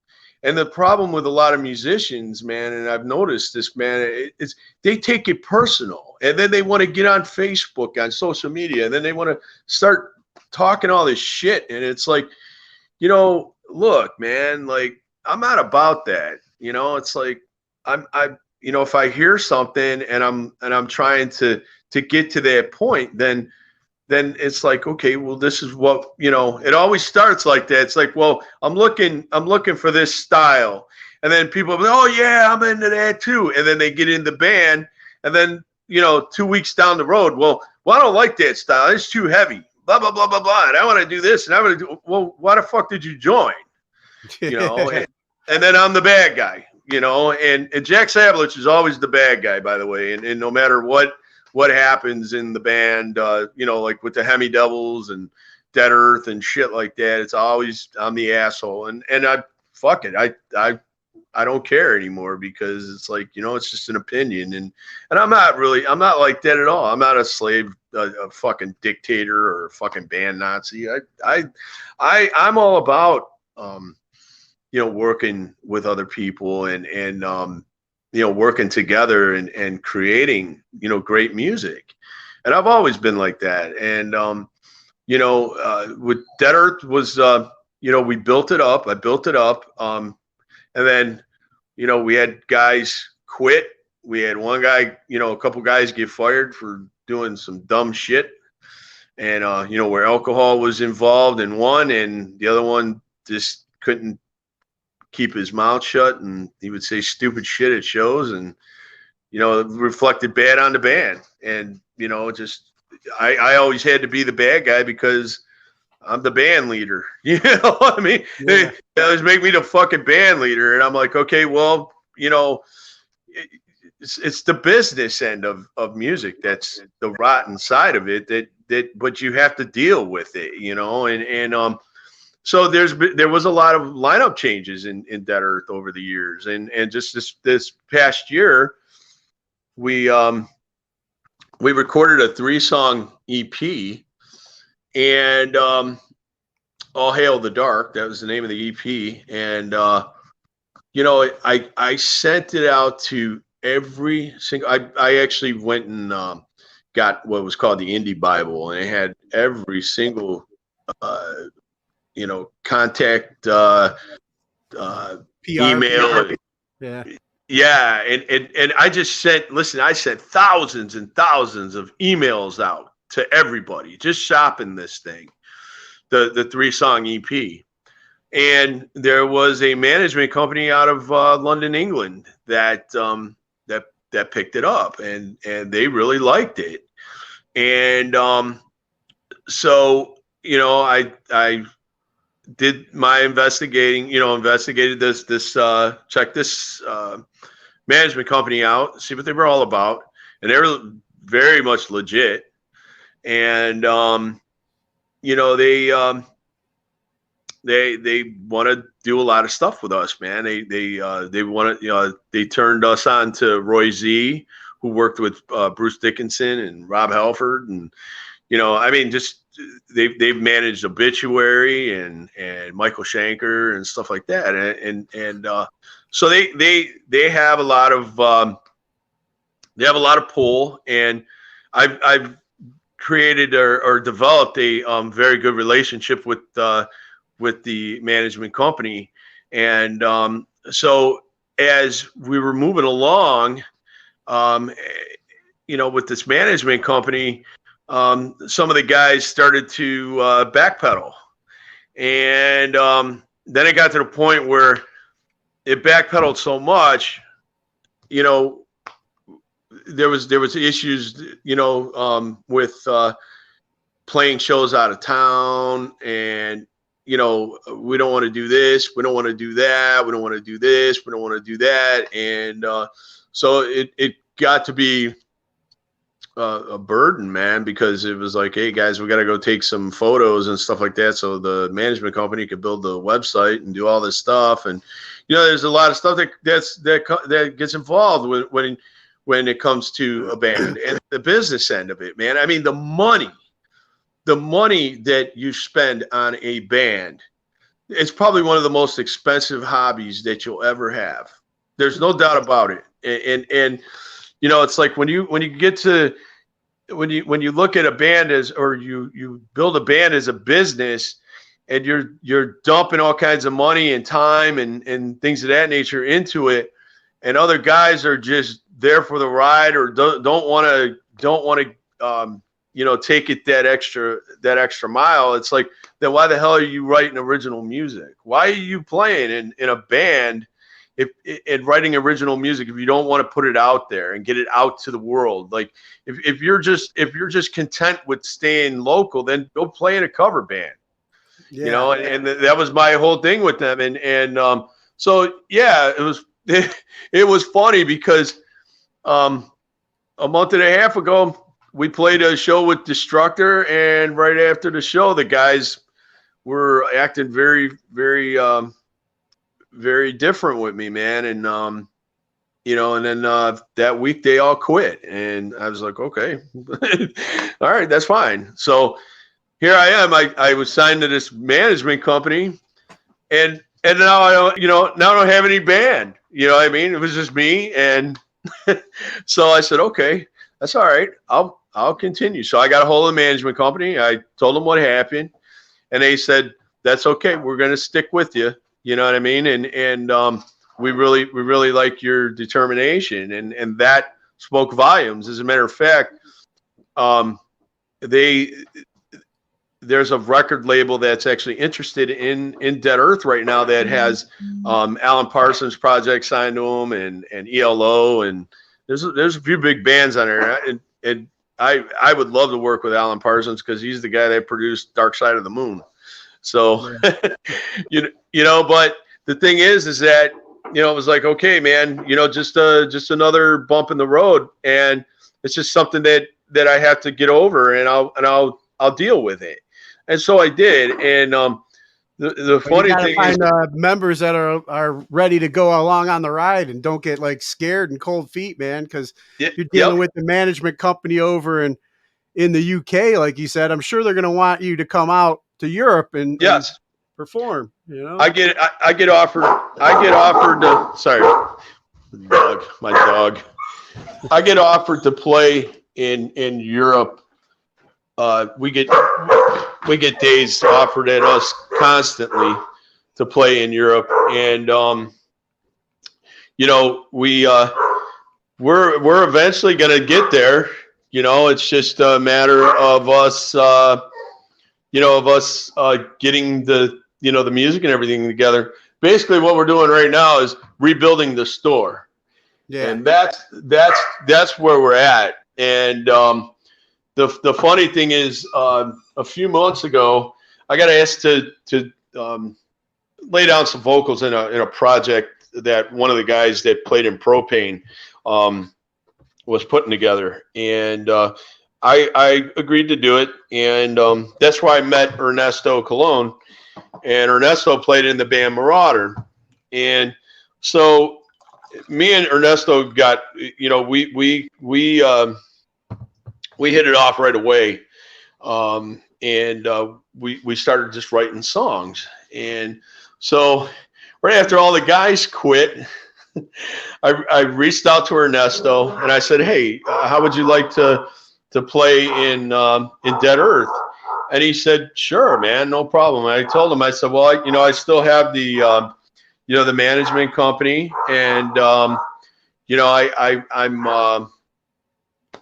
And the problem with a lot of musicians, man, and I've noticed this, man, is they take it personal, and then they want to get on Facebook, on social media, and then they want to start talking all this shit. And it's like, look, man, like, I'm not about that. It's like if I hear something and I'm trying to get to that point, then it's like, okay, well, this is what, it always starts like that. It's like, well, I'm looking for this style. And then people are like, oh yeah, I'm into that too. And then they get in the band, and then, 2 weeks down the road, well, I don't like that style. It's too heavy, blah, blah, blah, blah, blah. And I want to do this, and I want to do, well, why the fuck did you join? And then I'm the bad guy, and Jack Sabolich is always the bad guy, by the way. And no matter what happens in the band, like with the Hemi Devils and Dead Earth and shit like that, it's always I'm the asshole. And fuck it. I don't care anymore, because it's like, it's just an opinion. And I'm not like that at all. I'm not a slave, a fucking dictator or a fucking band Nazi. I'm all about, working with other people and working together and creating, great music. And I've always been like that. And, with Dead Earth was, we built it up. I built it up. And then, we had guys quit. We had one guy, a couple guys get fired for doing some dumb shit. And, where alcohol was involved in one, and the other one just couldn't keep his mouth shut, and he would say stupid shit at shows, and it reflected bad on the band. And I always had to be the bad guy because I'm the band leader. You know what I mean? Yeah. They always make me the fucking band leader, and I'm like, okay, well, it's the business end of music that's the rotten side of it, but you have to deal with it, and so there was a lot of lineup changes in Dead Earth over the years, and just this past year, we recorded a 3-song EP, and All Hail the Dark, that was the name of the EP, and I sent it out to every single. I actually went and got what was called the Indie Bible, and it had every single contact, email. Yeah. And I just I sent thousands and thousands of emails out to everybody, just shopping this thing, the 3-song EP. And there was a management company out of London, England that picked it up, and they really liked it. And so, I did my investigating, investigated this checked this management company out, see what they were all about. And they were very much legit. And, they want to do a lot of stuff with us, man. They want to, they turned us on to Roy Z, who worked with Bruce Dickinson and Rob Halford. And, just they've managed Obituary and Michael Schenker and stuff like that. And so they have a lot of pull, and I've created or developed a very good relationship with the management company. And so as we were moving along, with this management company, some of the guys started to backpedal. And then it got to the point where it backpedaled so much, there was issues, with playing shows out of town, and we don't want to do this, we don't want to do that, we don't want to do this, we don't want to do that. And so it got to be a burden, man, because it was like, hey guys, we got to go take some photos and stuff like that, so the management company could build the website and do all this stuff. And there's a lot of stuff that gets involved when it comes to a band, and the business end of it, man. I mean, the money that you spend on a band it's probably one of the most expensive hobbies that you'll ever have. There's no doubt about it. And you know, it's like when you get to when you look at a band as, or you build a band as a business, and you're dumping all kinds of money and time and things of that nature into it, and other guys are just there for the ride, or don't want to you know, take it that extra mile. It's like, then why the hell are you writing original music? Why are you playing in a band if and writing original music if you don't want to put it out there and get it out to the world? Like, if you're just content with staying local, then go play in a cover band. Yeah. You know, and that was my whole thing with them. And so yeah, it was funny because a month and a half ago we played a show with Destructor, and right after the show, the guys were acting very, very, very different with me, man. And you know, and then that week they all quit, and I was like, okay, all right, that's fine. So here I am. I was signed to this management company, and now I don't, you know, now I don't have any band. You know what I mean? It was just me, and so I said, okay, that's all right. I'll continue. So I got a hold of the management company. I told them what happened, and they said, that's okay. We're going to stick with you. You know what I mean? And we really like your determination, and that spoke volumes. As a matter of fact, there's a record label that's actually interested in Dead Earth right now that has Alan Parsons Project signed to them, and ELO, and there's a few big bands on there, and I would love to work with Alan Parsons because he's the guy that produced Dark Side of the Moon. So yeah. you know, but the thing is that, you know, it was like, okay, man, you know, just another bump in the road, and it's just something that I have to get over, and I'll deal with it. And so I did. And the funny thing is, members that are ready to go along on the ride and don't get like scared and cold feet, man, because you're dealing with the management company over in the UK, like you said. I'm sure they're going to want you to come out to Europe and perform. You know, I get offered to, sorry, my dog. I get offered to play in Europe. We get days offered at us constantly to play in Europe, and you know, we're eventually going to get there. You know, it's just a matter of us, you know, getting the, you know, the music and everything together. Basically, what we're doing right now is rebuilding the store. Yeah, and that's where we're at. And the funny thing is, a few months ago, I got asked to lay down some vocals in a project that one of the guys that played in Propane was putting together, and I agreed to do it, and that's where I met Ernesto Colon, and Ernesto played in the band Marauder, and so me and Ernesto got, you know, we hit it off right away, and we started just writing songs, and so right after all the guys quit, I reached out to Ernesto and I said, hey, how would you like to play in Dead Earth? And he said, sure, man, no problem. And I told him, I said, well, you know, I still have the you know, the management company, and you know, I'm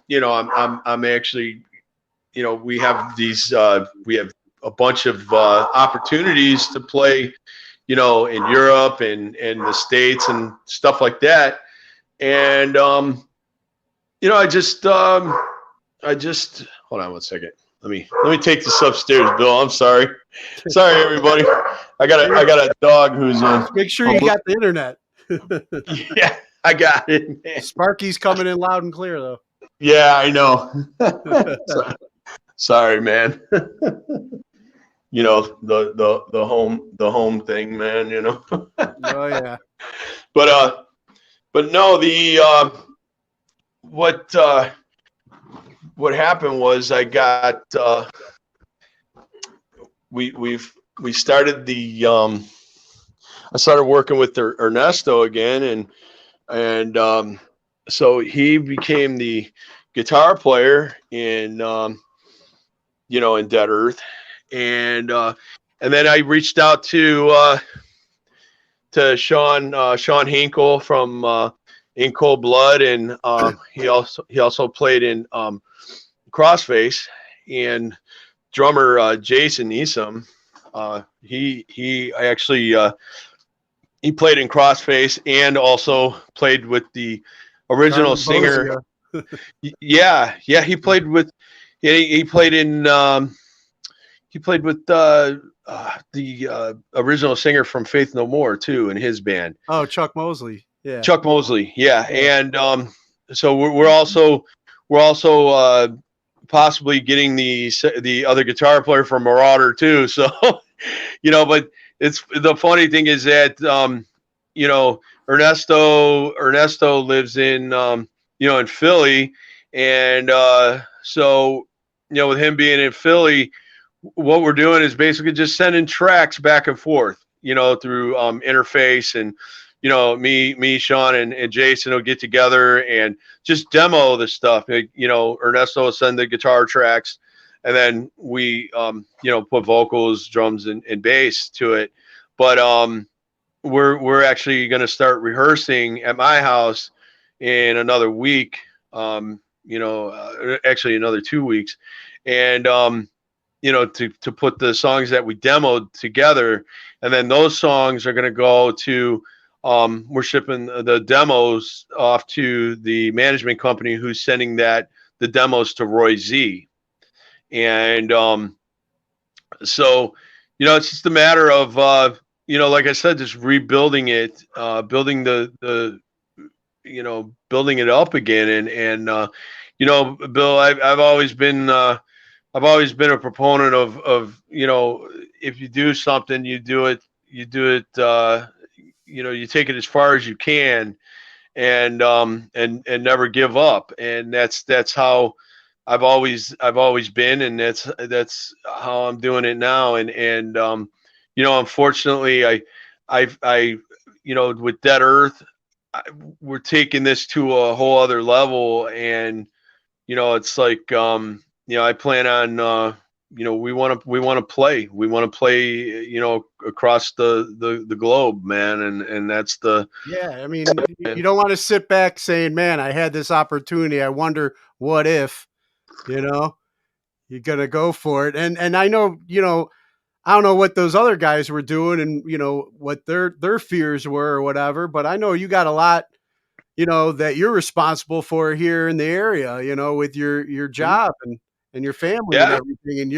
you know, I'm actually, you know, we have a bunch of opportunities to play, you know, in Europe and the States and stuff like that. And you know, I just hold on one second. Let me take this upstairs, Bill. I'm sorry. Sorry, everybody. I got a dog who's make sure you got the internet. Yeah, I got it, man. Sparky's coming in loud and clear though. Yeah, I know. Sorry, man. You know, the home thing, man, you know. Oh yeah. But no, the what happened was I got we've we started I started working with Ernesto again, and so he became the guitar player in in Dead Earth, and then I reached out to Sean Hinkle from In Cold Blood, and he also played in Crossface, and drummer Jason Easom. He actually he played in Crossface and also played with the original Carmen singer. Bozia. Yeah, he played with he played in he played with the original singer from Faith No More too in his band. Oh, Chuck Mosley. Yeah. Chuck Mosley, yeah, Yeah. and so we're also possibly getting the other guitar player from Marauder too. So but it's the funny thing is that Ernesto lives in in Philly, and so with him being in Philly, what we're doing is basically just sending tracks back and forth, through interface, and me, Sean, and Jason will get together and just demo the stuff. Ernesto will send the guitar tracks, and then we put vocals, drums, and bass to it. But we're actually going to start rehearsing at my house in another week. Actually another 2 weeks, and to put the songs that we demoed together, and then those songs are going to go to we're shipping the demos off to the management company who's sending the demos to Roy Z. And so it's just a matter of like I said, just rebuilding it, building building it up again. And Bill, I've always been a proponent of if you do something, you do it, you take it as far as you can, and never give up. And that's how I've always been, and that's how I'm doing it now. And unfortunately, I with Dead Earth, we're taking this to a whole other level. And it's like I plan on we want to play across the globe, man. And that's the Yeah. I mean, you don't want to sit back saying, man, I had this opportunity. I wonder what if, you know, you're going to go for it. And I know, I don't know what those other guys were doing and, what their fears were or whatever, but I know you got a lot, that you're responsible for here in the area, with your job and your family and yeah. everything. And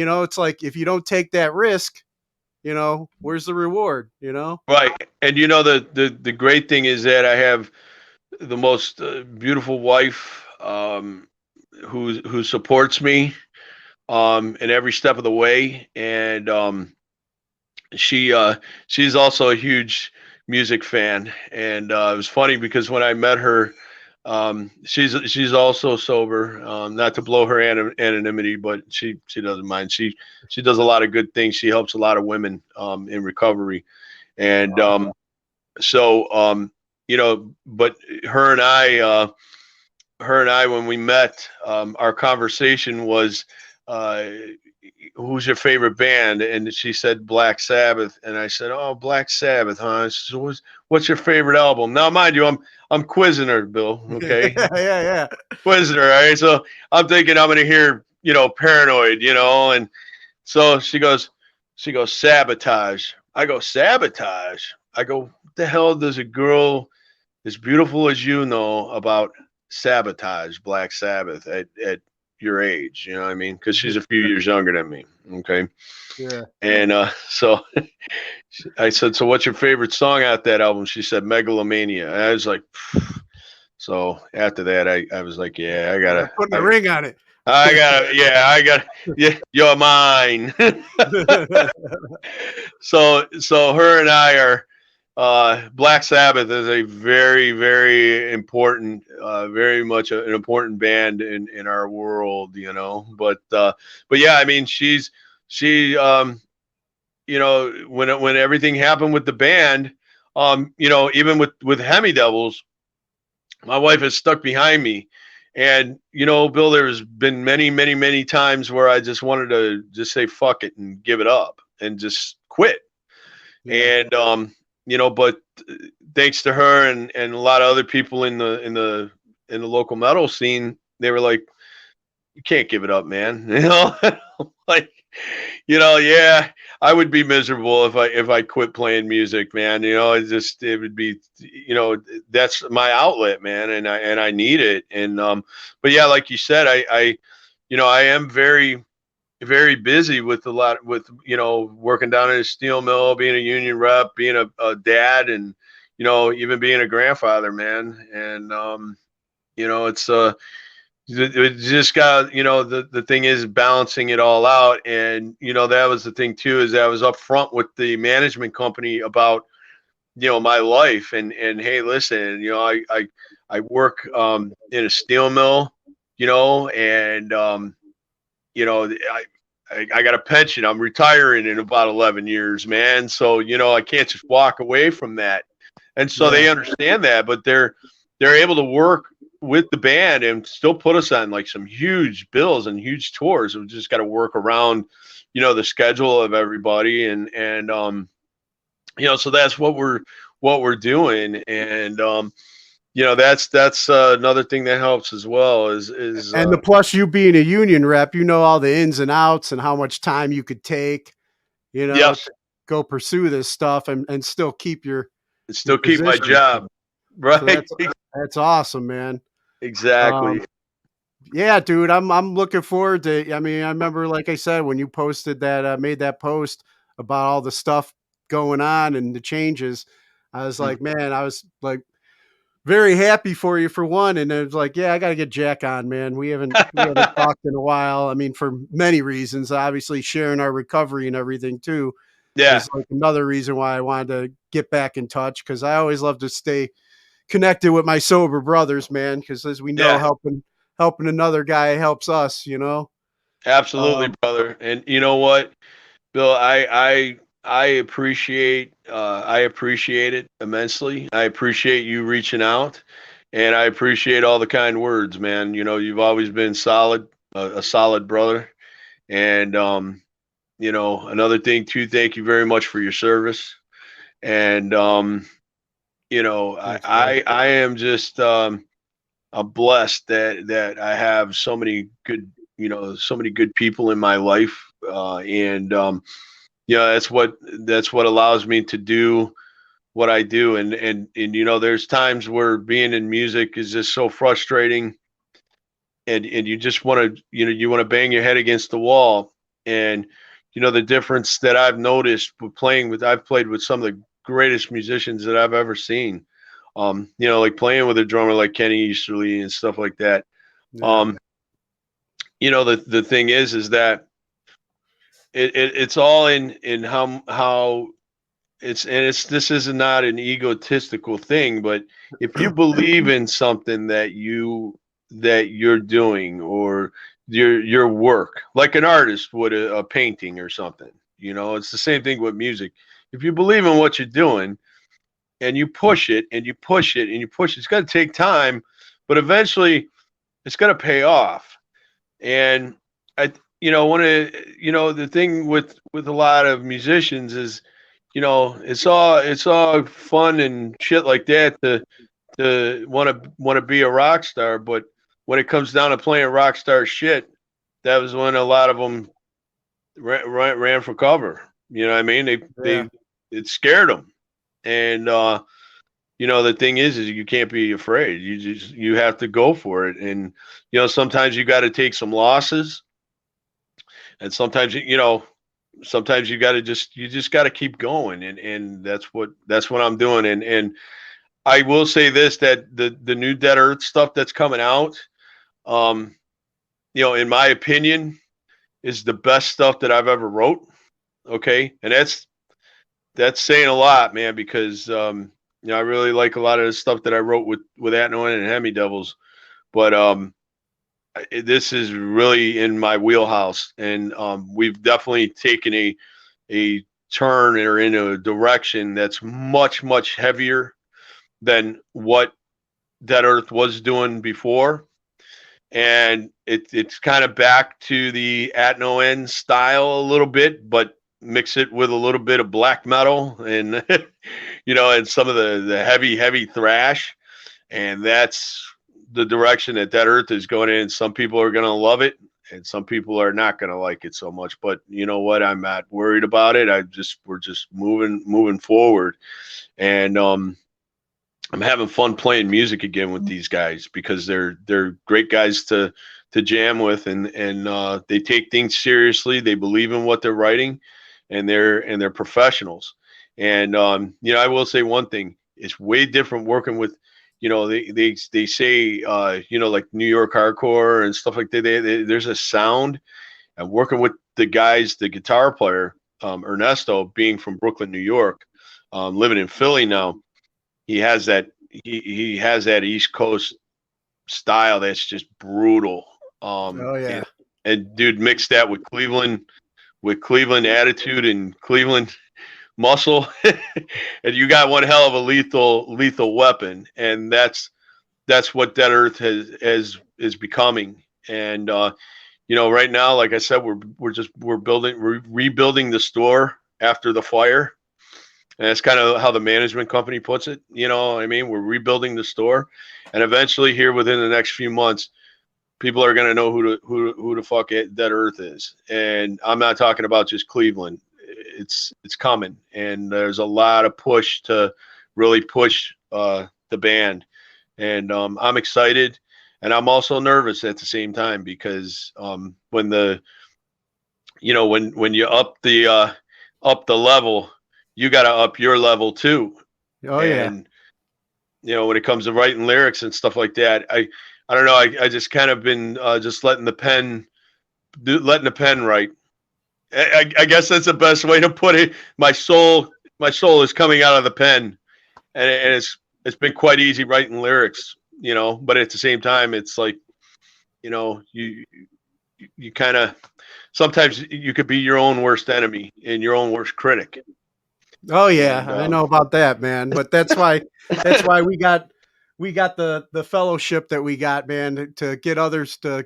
it's like, if you don't take that risk, where's the reward, Right. And the great thing is that I have the most beautiful wife, who supports me in every step of the way. And she she's also a huge music fan. And it was funny because when I met her, she's also sober, not to blow her anonymity, but she doesn't mind. She does a lot of good things. She helps a lot of women in recovery. And so but her and I when we met, our conversation was, uh who's your favorite band? And she said Black Sabbath, and I said, oh, Black Sabbath, huh? So what's your favorite album? Now, mind you, I'm quizzing her, Bill. Okay, yeah. quizzing her. All right, so I'm thinking I'm gonna hear Paranoid, and so she goes Sabotage. I go Sabotage. I go, what the hell does a girl as beautiful as you know about Sabotage, Black Sabbath, at your age? You know what I mean? Because she's a few years younger than me. Okay. Yeah. And so I said, so what's your favorite song out that album? She said Megalomania. And I was like, so after that, I was like, yeah, Putting a ring on it. yeah, you're mine. So her and I are, Black Sabbath is a very, very important, very much an important band in our world, but yeah, I mean, she when everything happened with the band, even with Hemi Devils, my wife has stuck behind me. And, Bill, there's been many, many, many times where I just wanted to just say fuck it and give it up and just quit. Yeah. And, but thanks to her and a lot of other people in the local metal scene, they were like, you can't give it up, man. Like, yeah, I would be miserable if I quit playing music, man. It would be, that's my outlet, man, and I need it. And but yeah, like you said, I am very, very busy with working down in a steel mill, being a union rep, being a dad, and even being a grandfather, man. And it's it just got, the thing is balancing it all out. And that was the thing too, is that I was upfront with the management company about my life. And hey, listen, I work in a steel mill, and I got a pension. I'm retiring in about 11 years, man. So I can't just walk away from that. And so Yeah. they understand that, but they're able to work with the band and still put us on like some huge bills and huge tours. We just got to work around, the schedule of everybody. So that's what we're doing. And that's another thing that helps as well is And the plus you being a union rep, you know all the ins and outs and how much time you could take, yes, to go pursue this stuff and still keep your still keep my position. job. So Right. that's awesome, man. Exactly. Um, yeah, dude, I'm looking forward to. I mean, I remember, like I said, when you posted that, made that post about all the stuff going on and the changes. I was Mhm. like, man, I was like very happy for you for one, and it was like, yeah, I got to get Jack on, man. We haven't talked in a while. I mean, for many reasons. Obviously, sharing our recovery and everything too Yeah, is like another reason why I wanted to get back in touch, because I always love to stay connected with my sober brothers, man. Because as we know, yeah, helping another guy helps us. absolutely, Um, brother. And you know what, Bill, I appreciate it immensely. I appreciate you reaching out, and I appreciate all the kind words, man. You've always been solid, a solid brother. And another thing too, thank you very much for your service. And I Thanks, bud. I, I am just I'm blessed that I have so many good people in my life, and that's what allows me to do what I do. And there's times where being in music is just so frustrating, and you just want to bang your head against the wall. And the difference that I've noticed with I've played with some of the greatest musicians that I've ever seen. Like playing with a drummer like Kenny Easterly and stuff like that. Yeah, Um, the thing is that it's all in how it's this is not an egotistical thing, but if you believe in something that you're doing, or your work, like an artist would a painting or something, it's the same thing with music. If you believe in what you're doing and you push it and you push it and you push it, it's going to take time, but eventually it's going to pay off. And one of the thing with a lot of musicians is, it's all fun and shit like that to want to be a rock star, but when it comes down to playing rock star shit, that was when a lot of them ran for cover. You know what I mean? yeah, It scared them. And the thing is you can't be afraid. You have to go for it. And sometimes you got to take some losses, and sometimes you just got to keep going. And that's what I'm doing. And I will say this, that the new Dead Earth stuff that's coming out, um, in my opinion, is the best stuff that I've ever wrote. Okay, and that's saying a lot, man, because I really like a lot of the stuff that I wrote with Atnoin and Hemi Devils, but this is really in my wheelhouse. And we've definitely taken a turn or in a direction that's much, much heavier than what Dead Earth was doing before. And it's kind of back to the At No End style a little bit, but mix it with a little bit of black metal and and some of the heavy thrash. And that's the direction that Dead Earth is going in. Some people are going to love it, and some people are not going to like it so much. But you know what? I'm not worried about it. We're just moving forward, and I'm having fun playing music again with these guys because they're great guys to jam with, and they take things seriously. They believe in what they're writing, and they're professionals. And I will say one thing: it's way different working with, they say like New York hardcore and stuff like that. There's a sound, and working with the guys, the guitar player Ernesto, being from Brooklyn, New York, living in Philly now. He has that East Coast style that's just brutal. Oh yeah. And dude, mix that with Cleveland attitude and Cleveland muscle, and you got one hell of a lethal weapon. And that's what Dead Earth is becoming. And right now, like I said, we're rebuilding the store after the fire. And that's kind of how the management company puts it. You know what I mean? We're rebuilding the store, and eventually, here within the next few months, people are going to know who the fuck Dead Earth is. And I'm not talking about just Cleveland. It's coming, and there's a lot of push to really push the band. And I'm excited, and I'm also nervous at the same time because when you up the level, you got to up your level too. Oh yeah. And when it comes to writing lyrics and stuff like that, I don't know. I just kind of been just letting the pen write. I guess that's the best way to put it. My soul is coming out of the pen, and it's been quite easy writing lyrics. But at the same time, it's like, you kind of, sometimes you could be your own worst enemy and your own worst critic. Oh yeah, And I know about that, man. But that's why we got the fellowship that we got, man, to get others to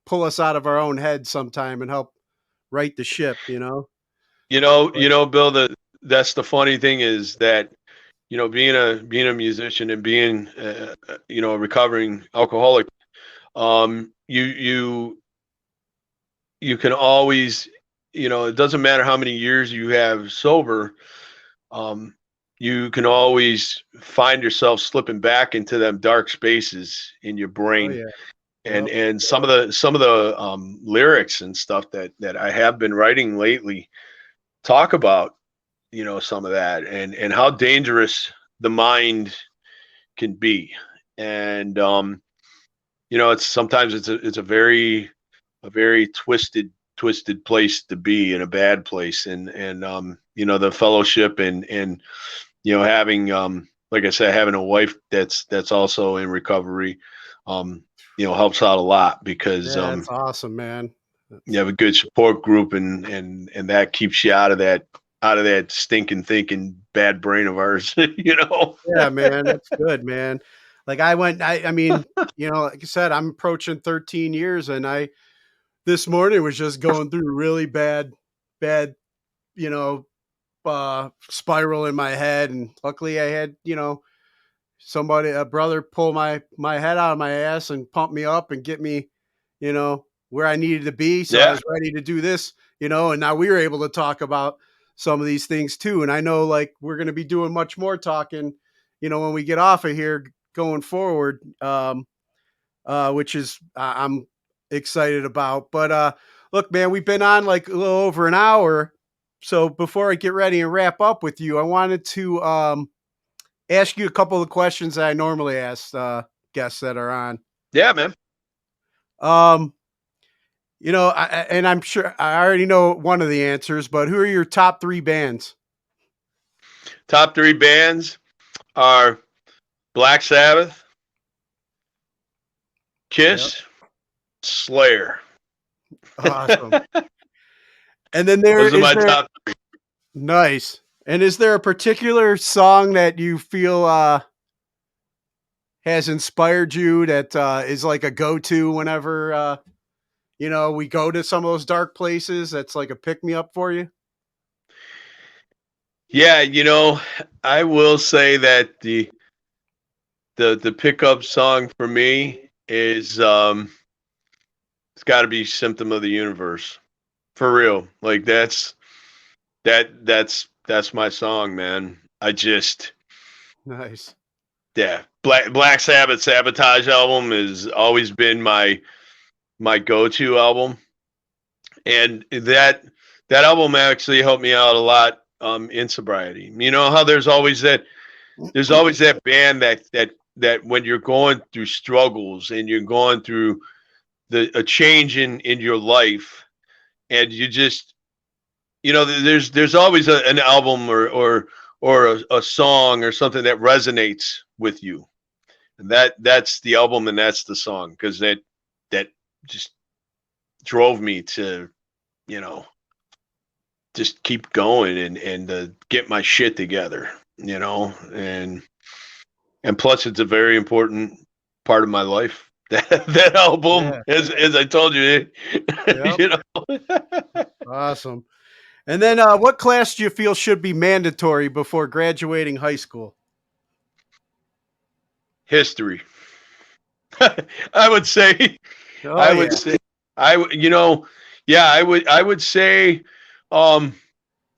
pull us out of our own heads sometime and help right the ship, But Bill, that's the funny thing is that, being a musician and being a recovering alcoholic, you can always, it doesn't matter how many years you have sober, you can always find yourself slipping back into them dark spaces in your oh brain. yeah. And Yep. some of the lyrics and stuff that I have been writing lately talk about, some of that, and how dangerous the mind can be. And it's sometimes it's a very twisted place to be, in a bad place. And the fellowship and having, like I said, having a wife that's also in recovery helps out a lot, because Yeah, that's awesome, man. you have a good support group, and that keeps you out of that stinking thinking bad brain of ours. Yeah, man, that's good, man. Like I mean, like I said, I'm approaching 13 years, and I this morning was just going through really bad, you know, spiral in my head, and luckily I had, a brother pull my head out of my ass and pump me up and get me, where I needed to be. So I Yeah. was ready to do this, and now we were able to talk about some of these things too. And I know like we're going to be doing much more talking, when we get off of here going forward, which is I'm excited about. But look, man, we've been on like a little over an hour. So before I get ready and wrap up with you, I wanted to ask you a couple of questions that I normally ask guests that are on. Yeah, man. Um, and I'm sure I already know one of the answers, but who are your top three bands? Top three bands are Black Sabbath, Yep. Kiss, Slayer. Awesome. And then there Those are is my there top three. Nice. And is there a particular song that you feel has inspired you that is like a go-to whenever we go to some of those dark places? That's like a pick me up for you. Yeah, I will say that the pickup song for me is it's got to be Symptom of the Universe. For real. Like that's my song, man. I just Nice. yeah, Black Sabbath Sabotage album has always been my go-to album. And that album actually helped me out a lot in sobriety. You know how there's always that band that when you're going through struggles and you're going through a change in your life, and you just there's always an album or a song or something that resonates with you, and that's the album and that's the song, because that just drove me to you know just keep going and get my shit together, and plus it's a very important part of my life. That album, Yeah. as I told you, Yep. you know, Awesome. And then what class do you feel should be mandatory before graduating high school? history. I would say, Oh I would yeah. say, yeah, I would say, um,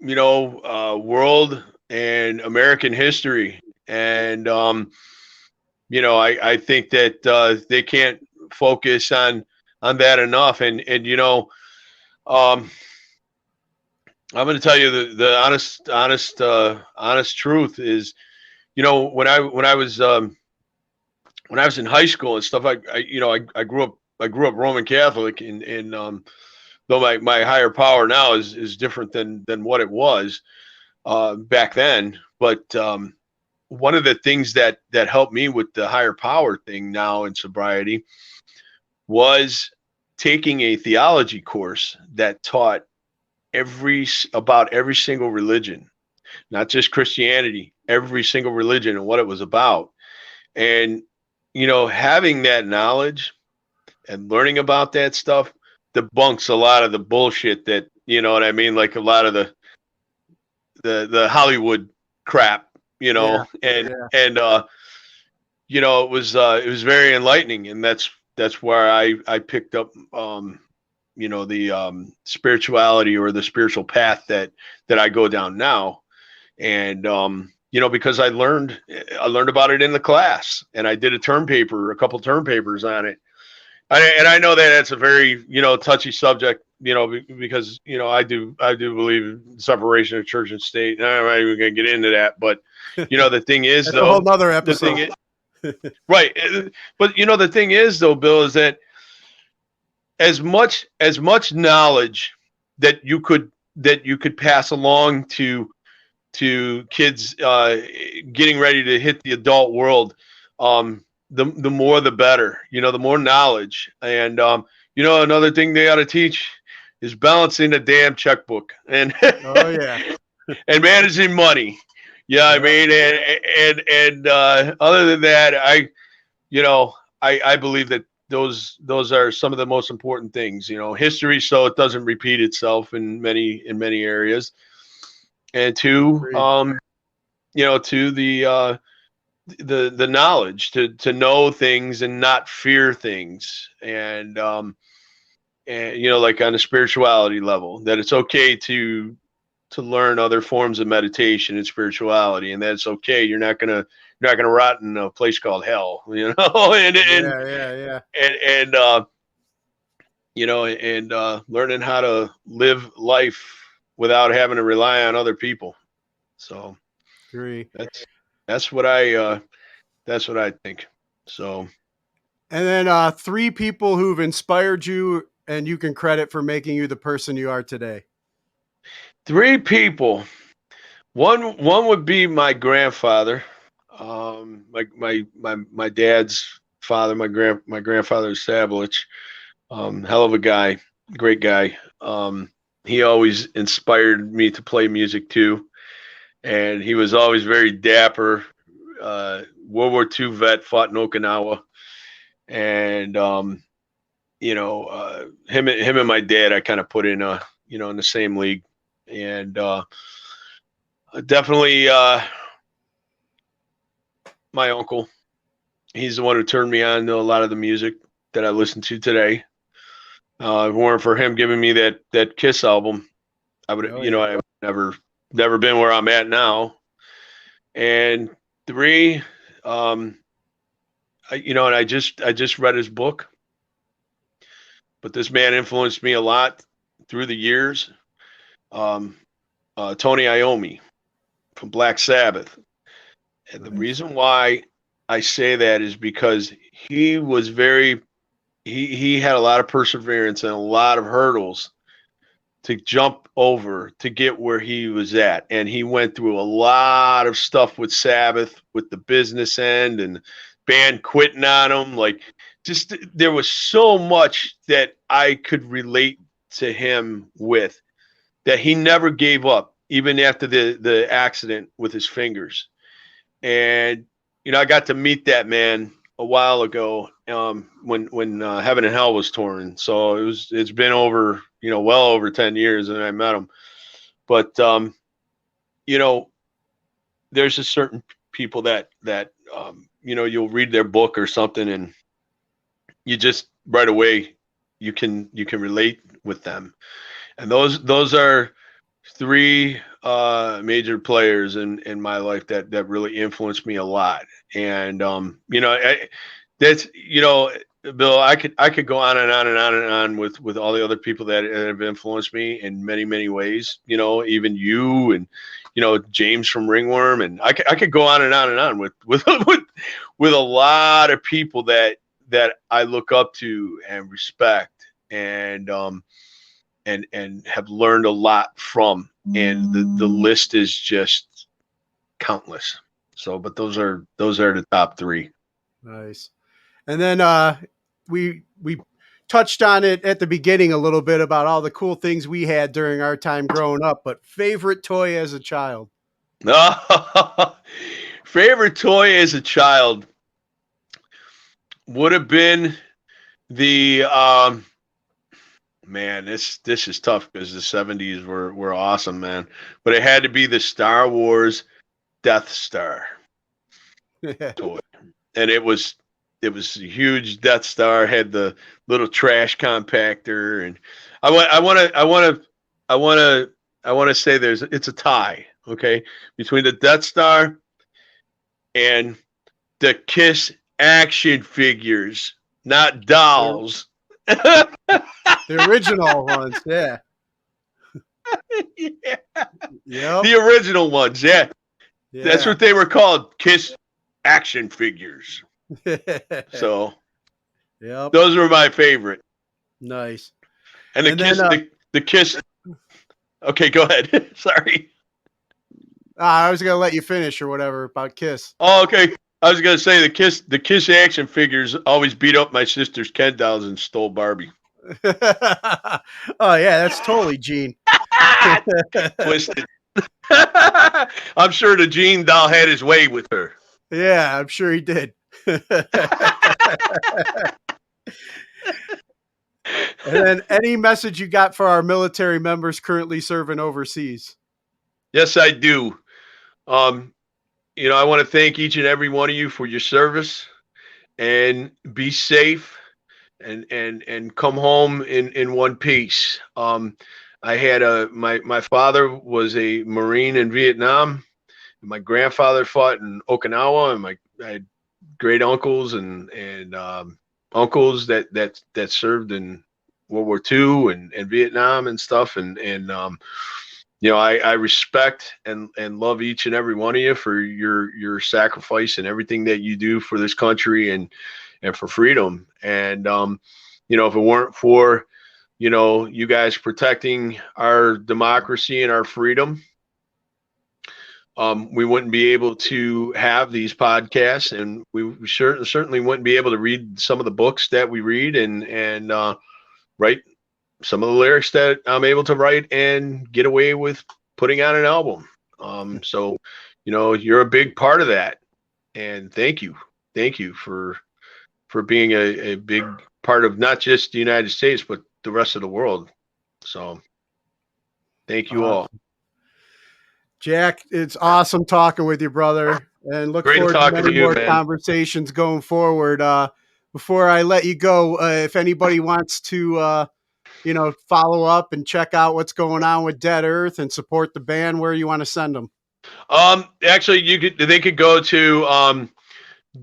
world and American history, and I think that they can't focus on that enough, and um, I'm going to tell you the honest truth is, when I was in high school and stuff, I grew up Roman Catholic, and though my higher power now is different than what it was back then, but one of the things that helped me with the higher power thing now in sobriety was taking a theology course that taught about every single religion, not just Christianity, every single religion and what it was about. And having that knowledge and learning about that stuff debunks a lot of the bullshit that, you know what I mean, like a lot of the Hollywood crap, Yeah. and Yeah. it was very enlightening, and that's where I picked up the spirituality or the spiritual path that I go down now. And because I learned about it in the class, and I did a couple term papers on it. And I know that that's a very touchy subject, because I do believe in separation of church and state. I'm not even going to get into that, but the thing is, That's a whole though, nother the thing episode. is, right, but the thing is, though, Bill, is that as much knowledge that you could pass along to kids getting ready to hit the adult world, the more the better. The more knowledge, and another thing they ought to teach is balancing the damn checkbook and Oh yeah. and managing money. Yeah, I Yep. mean, and other than that, I believe that those are some of the most important things. History, so it doesn't repeat itself in many areas, and two, Agreed. to the knowledge to know things and not fear things, and like on a spirituality level, that it's okay to learn other forms of meditation and spirituality, and that's okay. You're not gonna rot in a place called hell, and and Yeah. Yeah. Yeah. and and learning how to live life without having to rely on other people. So Agree. that's that's what I think. So And then three people who've inspired you and you can credit for making you the person you are today. three people. One would be my grandfather, my dad's father, my grandfather Sabolich, hell of a guy, great guy. he always inspired me to play music too. And he was always very dapper. World War II vet, fought in Okinawa, and him and my dad, I kind of put in in the same league, and definitely my uncle. He's the one who turned me on to a lot of the music that I listen to today. If it weren't for him giving me that Kiss album, I would, Oh, yeah. I would never been where I'm at now. And three, and I just read his book, but this man influenced me a lot through the years. Um, Tony Iommi from Black Sabbath. And the Nice. reason why I say that is because he had a lot of perseverance and a lot of hurdles to jump over to get where he was at. And he went through a lot of stuff with Sabbath, with the business end and band quitting on him. Like, just there was so much that I could relate to him with, that he never gave up, even after the accident with his fingers. And I got to meet that man a while ago, when Heaven and Hell was touring. So it's been over, well over 10 years, and I met him. But there's a certain people that you'll read their book or something, and you just right away you can relate with them. And those are three major players in my life that really influenced me a lot. And that's Bill, I could go on and on and on and on with all the other people that have influenced me in many, many ways. Even you, and James from Ringworm, and I could go on and on and on with a lot of people that I look up to and respect, and have learned a lot from. And the list is just countless. So, but those are the top three. Nice. And then we touched on it at the beginning a little bit about all the cool things we had during our time growing up, but favorite toy as a child? Favorite toy as a child would have been the man, this is tough because the 70s were awesome, man. But it had to be the Star Wars Death Star toy. And it was a huge Death Star, had the little trash compactor, and I want to say it's a tie, okay, between the Death Star and the Kiss action figures, not dolls. The original ones, yeah. Yeah. Yep. The original ones, yeah. That's Yeah. what they were called, Kiss action figures. So Yep. those were my favorite. Nice. And the Kiss, the Kiss. Okay, go ahead. Sorry. I was gonna let you finish or whatever about Kiss. Oh, okay. I was gonna say the Kiss action figures always beat up my sister's Ken dolls and stole Barbie. Oh yeah, that's totally Gene. Twisted. I'm sure the Gene doll had his way with her. Yeah, I'm sure he did. And then any message you got for our military members currently serving overseas? Yes, I do. I want to thank each and every one of you for your service, and be safe, and come home in one piece. I had my father was a Marine in Vietnam. My grandfather fought in Okinawa, and I had great uncles and uncles that served in World War II and Vietnam and stuff. I respect and love each and every one of you for your sacrifice and everything that you do for this country and for freedom. And if it weren't for you guys protecting our democracy and our freedom, we wouldn't be able to have these podcasts, and we certainly wouldn't be able to read some of the books that we read and write some of the lyrics that I'm able to write and get away with putting on an album. So, you're a big part of that, and thank you for being a big part of not just the United States but the rest of the world. So, thank you all. Jack, it's awesome talking with you, brother, and look Great forward to talking many to you, more man. conversations going forward. Before I let you go, if anybody wants to, follow up and check out what's going on with Dead Earth and support the band, where you want to send them? Actually, they could go to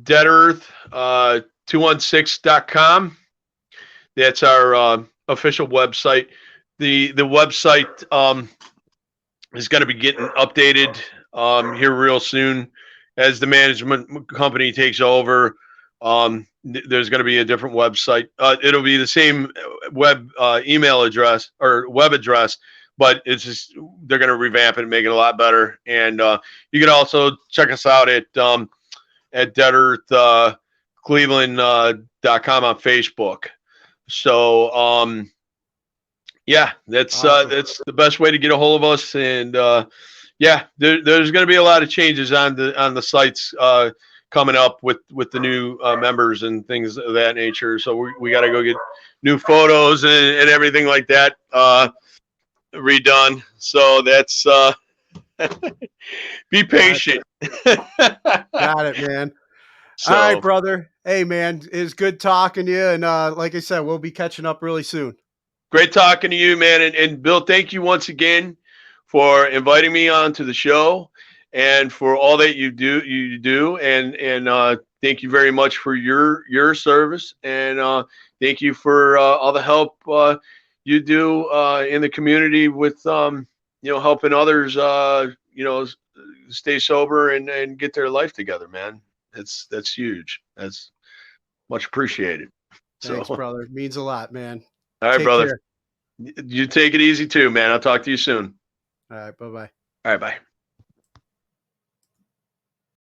Dead Earth 216.com. That's our official website. The website is going to be getting updated here real soon as the management company takes over. There's going to be a different website. It'll be the same web email address or web address, but it's just they're going to revamp it and make it a lot better. And you can also check us out at Dead Earth Cleveland.com on Facebook. So yeah, that's Awesome. that's the best way to get a hold of us. And yeah, there's going to be a lot of changes on the sites coming up with the new members and things of that nature. So we got to go get new photos and everything like that redone. So that's be patient. Got it, man. All right, So brother. Hey, man, it's good talking to you. And like I said, we'll be catching up really soon. great talking to you, man. And Bill, thank you once again for inviting me on to the show and for all that you do. And thank you very much for your service. And thank you for all the help you do in the community with helping others stay sober and get their life together, man. That's huge. That's much appreciated. So, Thanks, brother. Means a lot, man. all right, Take brother. care. You take it easy too, man. I'll talk to you soon. All right. Bye-bye. All right, bye.